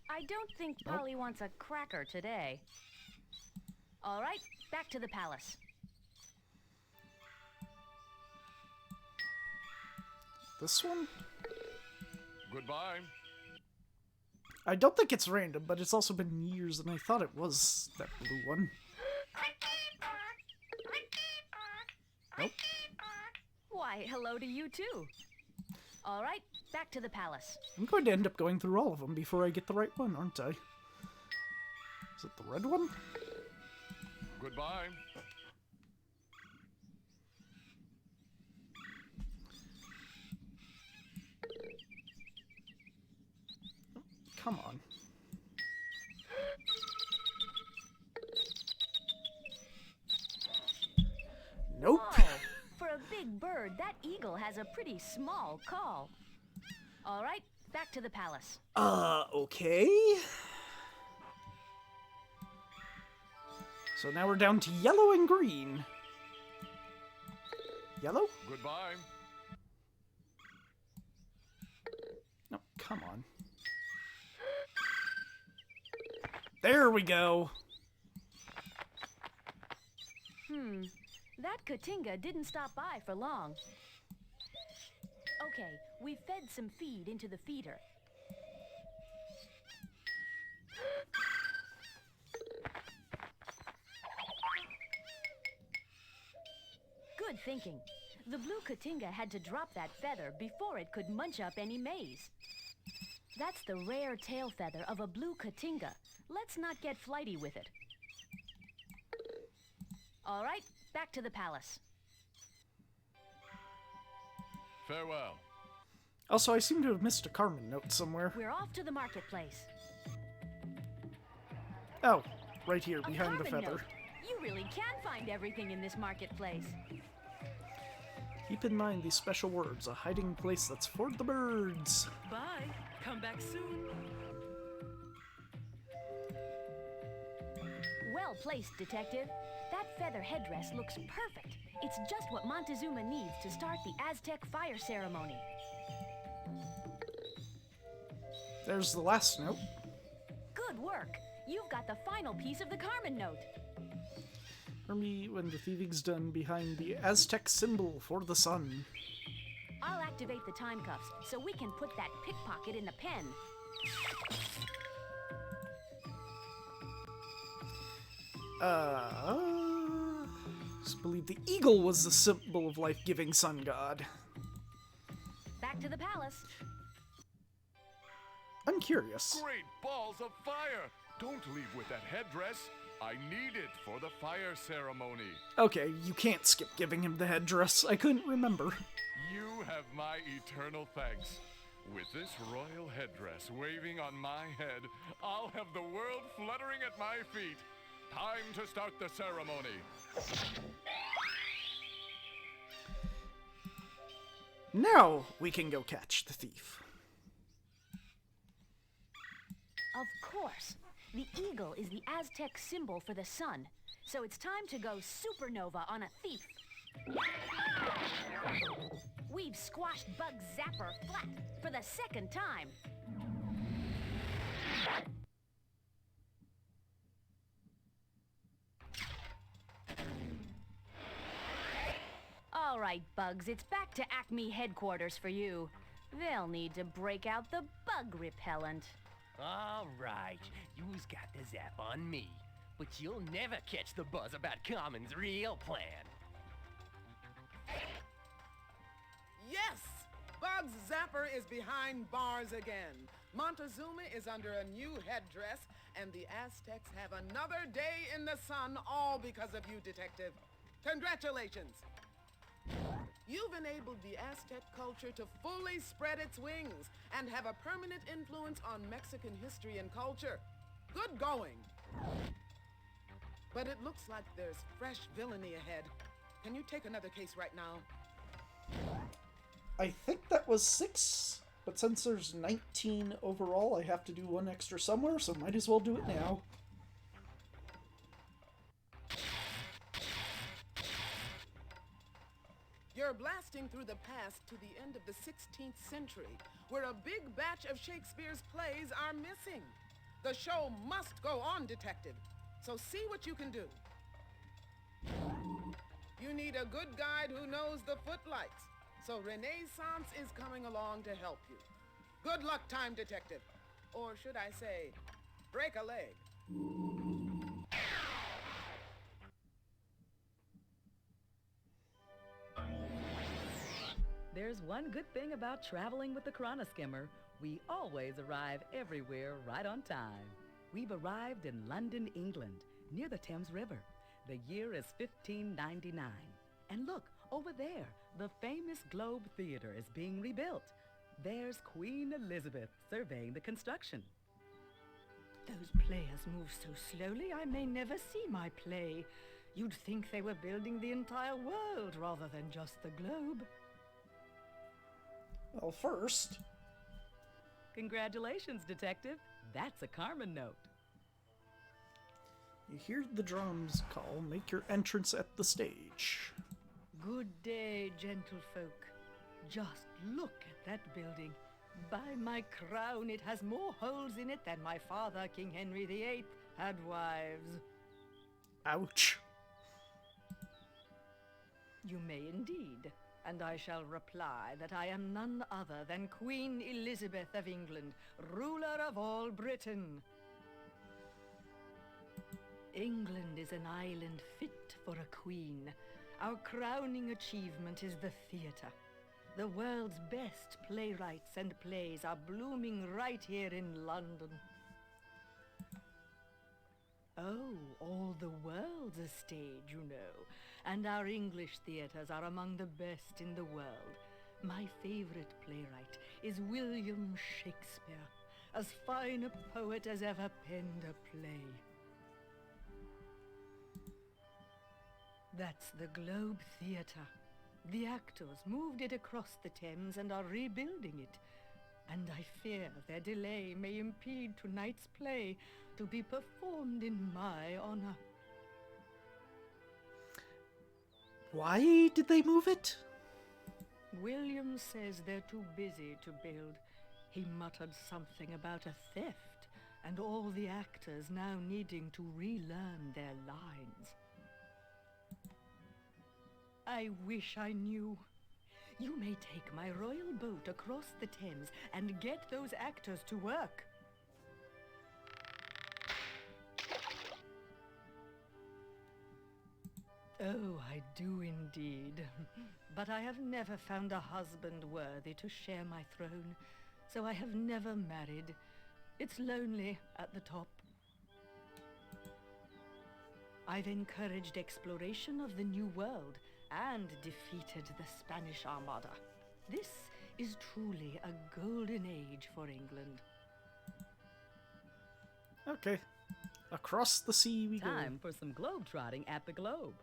I don't think Polly wants a cracker today. All right, back to the palace. This one? Goodbye. I don't think it's random, but it's also been years, and I thought it was that blue one. Nope. Why, hello to you too. All right, back to the palace. I'm going to end up going through all of them before I get the right one, aren't I? Is it the red one? Goodbye. Come on. Nope. Whoa, for a big bird, that eagle has a pretty small call. All right, back to the palace. Okay. So now we're down to yellow and green. Yellow? Goodbye. No, come on. There we go. That Katinga didn't stop by for long. Okay, we fed some feed into the feeder. Good thinking. The blue Katinga had to drop that feather before it could munch up any maize. That's the rare tail feather of a blue Katinga. Let's not get flighty with it. All right, back to the palace. Farewell. Also, I seem to have missed a Carmen note somewhere. We're off to the marketplace. Oh, right here, behind the Carmen feather. note. You really can find everything in this marketplace. Keep in mind these special words, a hiding place that's for the birds. Bye. Come back soon. Well placed, Detective. That feather headdress looks perfect. It's just what Montezuma needs to start the Aztec fire ceremony. There's the last note. Good work. You've got the final piece of the Carmen note. For me, when the thieving's done behind the Aztec symbol for the sun. I'll activate the time cuffs so we can put that pickpocket in the pen. I believe the eagle was the symbol of life-giving sun god. Back to the palace. I'm curious. Great balls of fire! Don't leave with that headdress. I need it for the fire ceremony. Okay, you can't skip giving him the headdress. I couldn't remember. You have my eternal thanks. With this royal headdress waving on my head, I'll have the world fluttering at my feet. Time to start the ceremony. Now we can go catch the thief. Of course. The eagle is the Aztec symbol for the sun, so it's time to go supernova on a thief. We've squashed Bug Zapper flat for the second time. All right, Bugs, it's back to Acme headquarters for you. They'll need to break out the bug repellent. All right, you's got the zap on me, but you'll never catch the buzz about Carmen's real plan. Yes! Bugs Zapper is behind bars again. Montezuma is under a new headdress, and the Aztecs have another day in the sun, all because of you, Detective. Congratulations! You've enabled the Aztec culture to fully spread its wings and have a permanent influence on Mexican history and culture. Good going. But it looks like there's fresh villainy ahead. Can you take another case right now? I think that was 6, but since there's 19 overall, I have to do one extra somewhere, so might as well do it now. You're blasting through the past to the end of the 16th century, where a big batch of Shakespeare's plays are missing. The show must go on, Detective, so see what you can do. You need a good guide who knows the footlights, so Renaissance is coming along to help you. Good luck, Time Detective. Or should I say, break a leg. there's one good thing about traveling with the Chronoskimmer. We always arrive everywhere right on time. We've arrived in London, England, near the Thames River. The year is 1599. And look, over there, the famous Globe Theatre is being rebuilt. There's Queen Elizabeth surveying the construction. Those players move so slowly I may never see my play. You'd think they were building the entire world rather than just the globe. Well, first... Congratulations, Detective. That's a Carmen note. You hear the drums call, make your entrance at the stage. Good day, gentlefolk. Just look at that building. By my crown, it has more holes in it than my father, King Henry VIII, had wives. Ouch. You may indeed, and I shall reply that I am none other than Queen Elizabeth of England, ruler of all Britain. England is an island fit for a queen. Our crowning achievement is the theatre. The world's best playwrights and plays are blooming right here in London. Oh, all the world's a stage, you know, and our English theatres are among the best in the world. My favorite playwright is William Shakespeare, as fine a poet as ever penned a play. That's the Globe Theatre. The actors moved it across the Thames and are rebuilding it. And I fear their delay may impede tonight's play to be performed in my honor. Why did they move it? William says they're too busy to build. He muttered something about a theft, and all the actors now needing to relearn their lines. I wish I knew. You may take my royal boat across the Thames and get those actors to work. Oh, I do indeed. But I have never found a husband worthy to share my throne, so I have never married. It's lonely at the top. I've encouraged exploration of the New World and defeated the Spanish Armada. This is truly a golden age for England. Okay. Across the sea we go. Time for some globe-trotting at the Globe.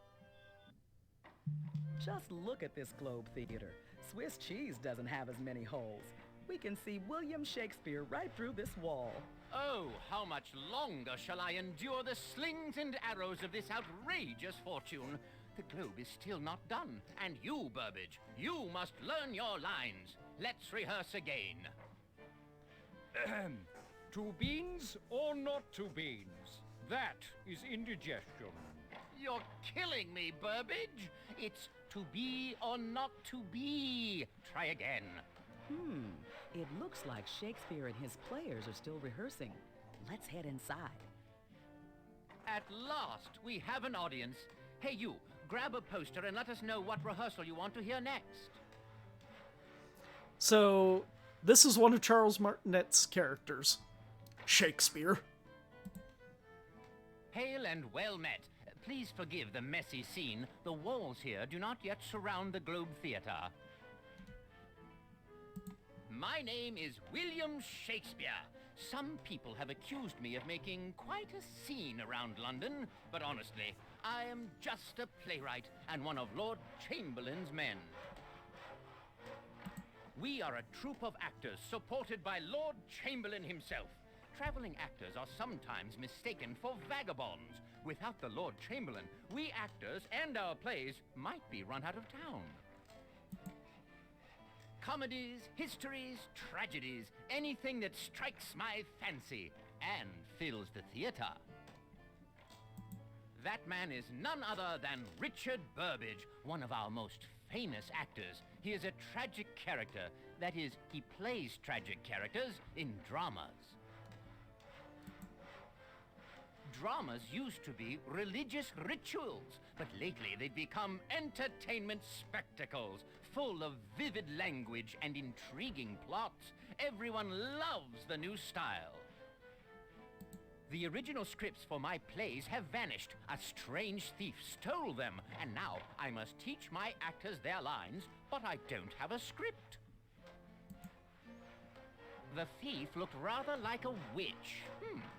Just look at this Globe Theatre. Swiss cheese doesn't have as many holes. We can see William Shakespeare right through this wall. Oh, how much longer shall I endure the slings and arrows of this outrageous fortune? The globe is still not done, and you, Burbage, you must learn your lines. Let's rehearse again. Ahem. 2 beans or not 2 beans? That is indigestion. You're killing me, Burbage. It's to be or not to be. Try again. It looks like Shakespeare and his players are still rehearsing. Let's head inside. At last, we have an audience. Hey, you, grab a poster and let us know what rehearsal you want to hear next. So, this is one of Charles Martinet's characters. Shakespeare. Hail and well met. Please forgive the messy scene. The walls here do not yet surround the Globe Theatre. My name is William Shakespeare. Some people have accused me of making quite a scene around London, but honestly, I am just a playwright and one of Lord Chamberlain's men. We are a troupe of actors supported by Lord Chamberlain himself. Traveling actors are sometimes mistaken for vagabonds. Without the Lord Chamberlain, we actors and our plays might be run out of town. Comedies, histories, tragedies, anything that strikes my fancy and fills the theater. That man is none other than Richard Burbage, one of our most famous actors. He is a tragic character. That is, he plays tragic characters in dramas. Dramas used to be religious rituals, but lately they've become entertainment spectacles full of vivid language and intriguing plots. Everyone loves the new style. The original scripts for my plays have vanished. A strange thief stole them, and now I must teach my actors their lines, but I don't have a script. The thief looked rather like a witch.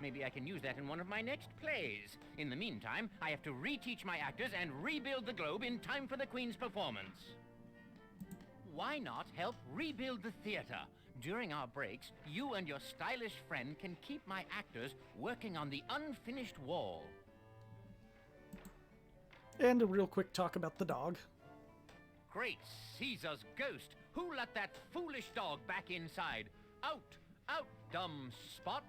Maybe I can use that in one of my next plays. In the meantime, I have to reteach my actors and rebuild the globe in time for the Queen's performance. Why not help rebuild the theater? During our breaks, you and your stylish friend can keep my actors working on the unfinished wall. And a real quick talk about the dog. Great Caesar's ghost! Who let that foolish dog back inside? Out! Out, dumb spot!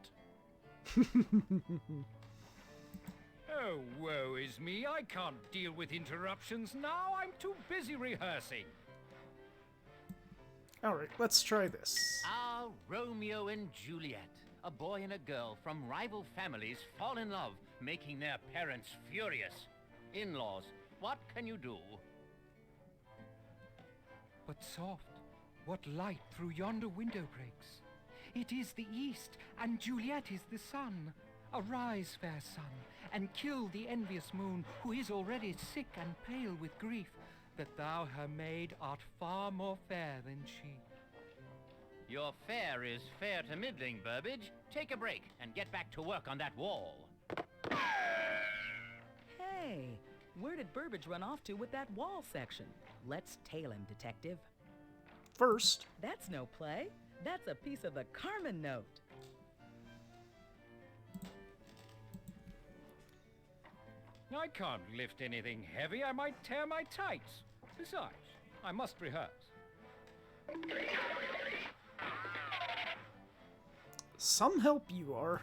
Oh, woe is me. I can't deal with interruptions now. I'm too busy rehearsing. Alright, let's try this. Ah, Romeo and Juliet. A boy and a girl from rival families fall in love, making their parents furious. In-laws, what can you do? What soft, what light through yonder window breaks. It is the east, and Juliet is the sun. Arise, fair sun, and kill the envious moon, who is already sick and pale with grief, that thou, her maid, art far more fair than she. Your fare is fair to middling, Burbage. Take a break and get back to work on that wall. Hey, where did Burbage run off to with that wall section? Let's tail him, detective. First. That's no play. That's a piece of the Carmen note. I can't lift anything heavy. I might tear my tights. Besides, I must rehearse. Some help you are.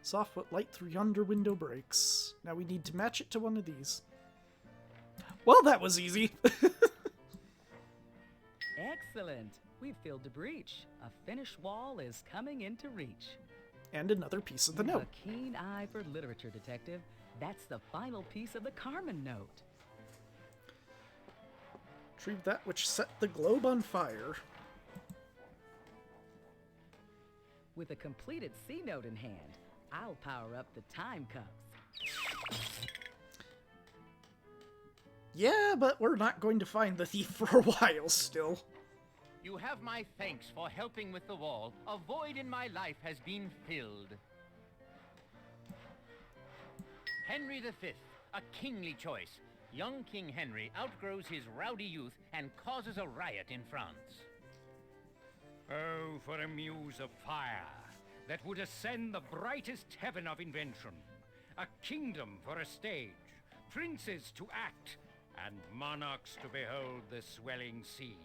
Soft but light through yonder window breaks. Now we need to match it to one of these. Well, that was easy. Excellent. We've filled a breach. A finished wall is coming into reach. And another piece of the note. A keen eye for literature, detective. That's the final piece of the Carmen note. Retrieve that which set the globe on fire. With a completed C note in hand, I'll power up the time cups. Yeah, but we're not going to find the thief for a while still. You have my thanks for helping with the wall. A void in my life has been filled. Henry V, a kingly choice. Young King Henry outgrows his rowdy youth and causes a riot in France. Oh, for a muse of fire that would ascend the brightest heaven of invention. A kingdom for a stage, princes to act, and monarchs to behold the swelling scene.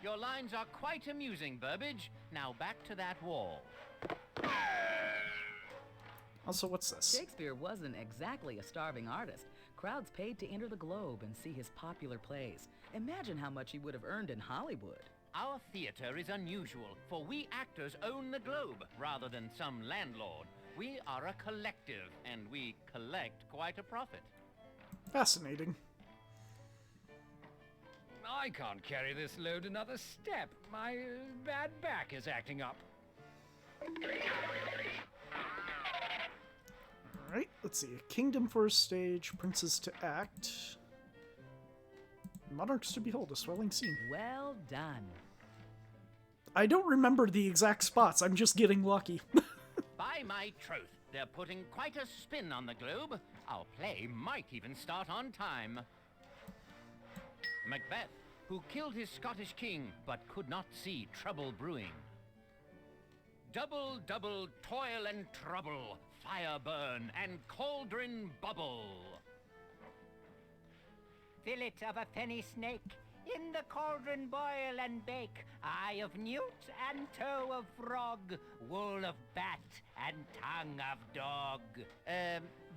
Your lines are quite amusing, Burbage. Now back to that wall. Also, what's this? Shakespeare wasn't exactly a starving artist. Crowds paid to enter the globe and see his popular plays. Imagine how much he would have earned in Hollywood. Our theater is unusual, for we actors own the globe, rather than some landlord. We are a collective, and we collect quite a profit. Fascinating. I can't carry this load another step. My bad back is acting up. Alright, let's see. A kingdom for a stage, princes to act, monarchs to behold a swelling scene. Well done. I don't remember the exact spots, I'm just getting lucky. By my troth, they're putting quite a spin on the globe. Our play might even start on time. Macbeth, who killed his Scottish king, but could not see trouble brewing. Double, double, toil and trouble, fire burn and cauldron bubble. Fillet of a fenny snake, in the cauldron boil and bake, eye of newt and toe of frog, wool of bat and tongue of dog.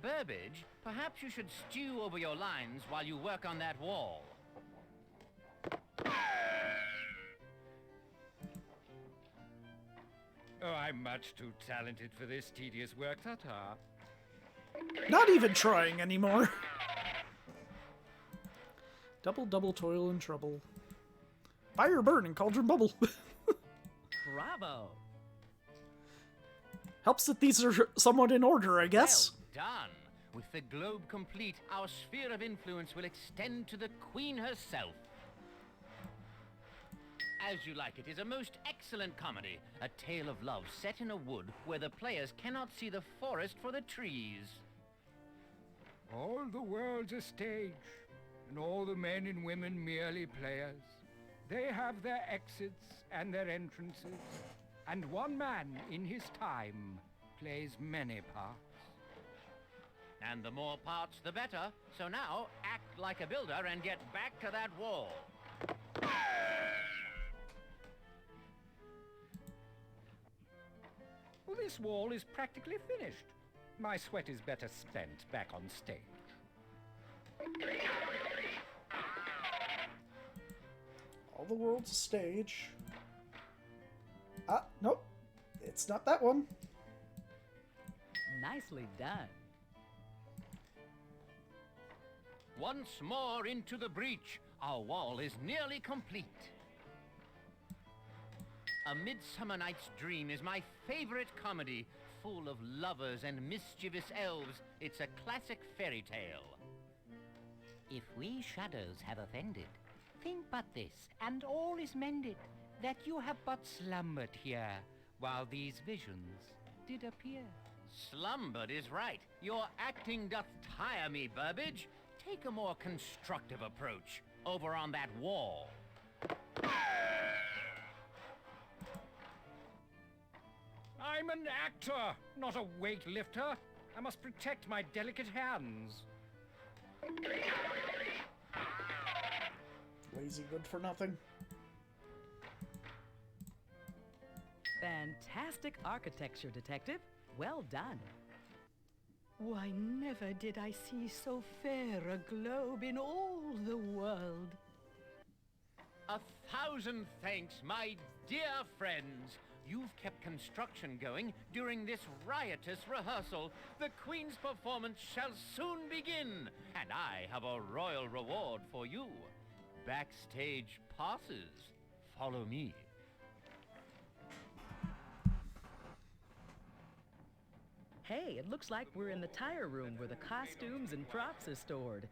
Burbage, perhaps you should stew over your lines while you work on that wall. Oh, I'm much too talented for this tedious work, ta-ta. Not even trying anymore. Double, double, toil and trouble. Fire, burn, and cauldron bubble. Bravo! Helps that these are somewhat in order, I guess. Well done. With the globe complete, our sphere of influence will extend to the Queen herself. As You Like It is a most excellent comedy, a tale of love set in a wood where the players cannot see the forest for the trees. All the world's a stage, and all the men and women merely players. They have their exits and their entrances, and one man in his time plays many parts. And the more parts, the better. So now, act like a builder and get back to that wall. Well, this wall is practically finished. My sweat is better spent back on stage. All the world's a stage. Ah, nope. It's not that one. Nicely done. Once more into the breach. Our wall is nearly complete. A Midsummer Night's Dream is my favorite comedy, full of lovers and mischievous elves. It's a classic fairy tale. If we shadows have offended, think but this, and all is mended, that you have but slumbered here, while these visions did appear. Slumbered is right. Your acting doth tire me, Burbage. Take a more constructive approach over on that wall. I'm an actor, not a weightlifter. I must protect my delicate hands. Lazy good for nothing. Fantastic architecture, Detective. Well done. Why, never did I see so fair a globe in all the world. 1,000 thanks, my dear friends. You've kept construction going during this riotous rehearsal. The Queen's performance shall soon begin, and I have a royal reward for you. Backstage passes. Follow me. Hey, it looks like we're in the tire room where the costumes and props are stored.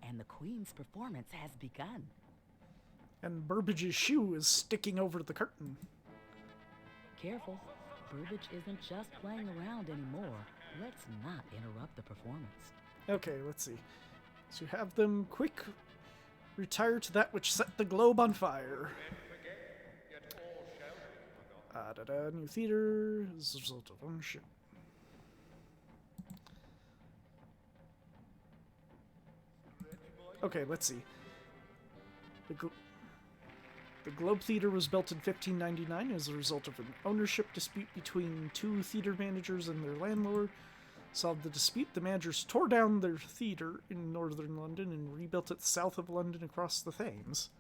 And the Queen's performance has begun. And Burbage's shoe is sticking over the curtain. Careful, Burbage isn't just playing around anymore. Let's not interrupt the performance. Okay, let's see. So have them quick retire to that which set the globe on fire. New theater as a result of ownership. Okay, let's see. The Globe Theater was built in 1599 as a result of an ownership dispute between two theater managers and their landlord. Solved the dispute, the managers tore down their theater in northern London and rebuilt it south of London across the Thames.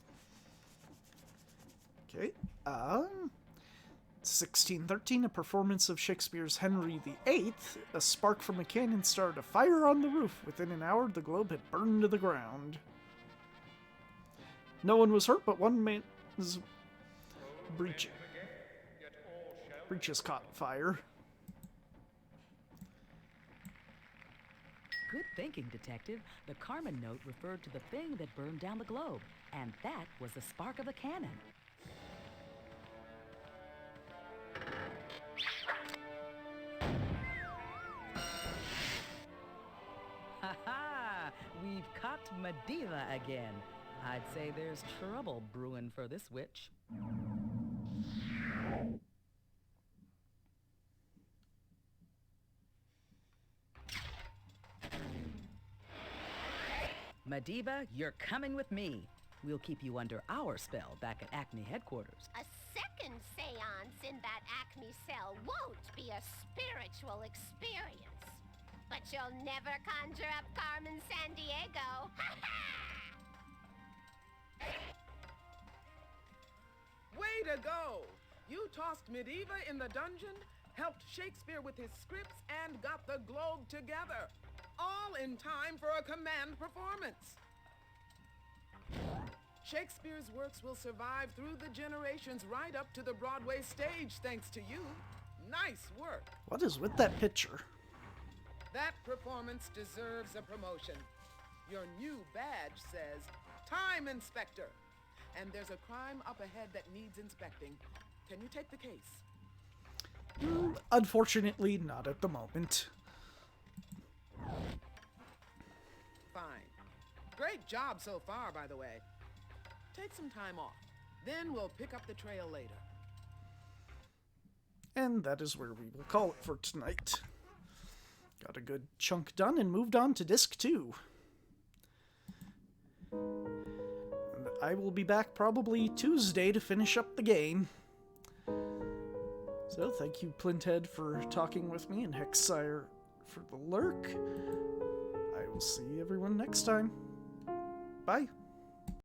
Okay, 1613, a performance of Shakespeare's Henry VIII. A spark from a cannon started a fire on the roof. Within an hour, the globe had burned to the ground. No one was hurt, but one man's breeches caught fire. Good thinking, Detective. The Carmen note referred to the thing that burned down the globe, and that was the spark of a cannon. Ha-ha! We've caught Medivh again. I'd say there's trouble brewing for this witch. Medivh, you're coming with me. We'll keep you under our spell back at Acme headquarters. A second seance in that Acme cell won't be a spiritual experience. But you'll never conjure up Carmen Sandiego. Way to go! You tossed Medivh in the dungeon, helped Shakespeare with his scripts, and got the globe together. All in time for a command performance. Shakespeare's works will survive through the generations right up to the Broadway stage thanks to you. Nice work. What is with that picture? That performance deserves a promotion. Your new badge says, Time Inspector. And there's a crime up ahead that needs inspecting. Can you take the case? Unfortunately, not at the moment. Fine. Great job so far, by the way. Take some time off. Then we'll pick up the trail later. And that is where we will call it for tonight. Got a good chunk done and moved on to Disc 2. And I will be back probably Tuesday to finish up the game. So thank you, Plinthead, for talking with me, and Hexsire for the lurk. I will see everyone next time. Bye.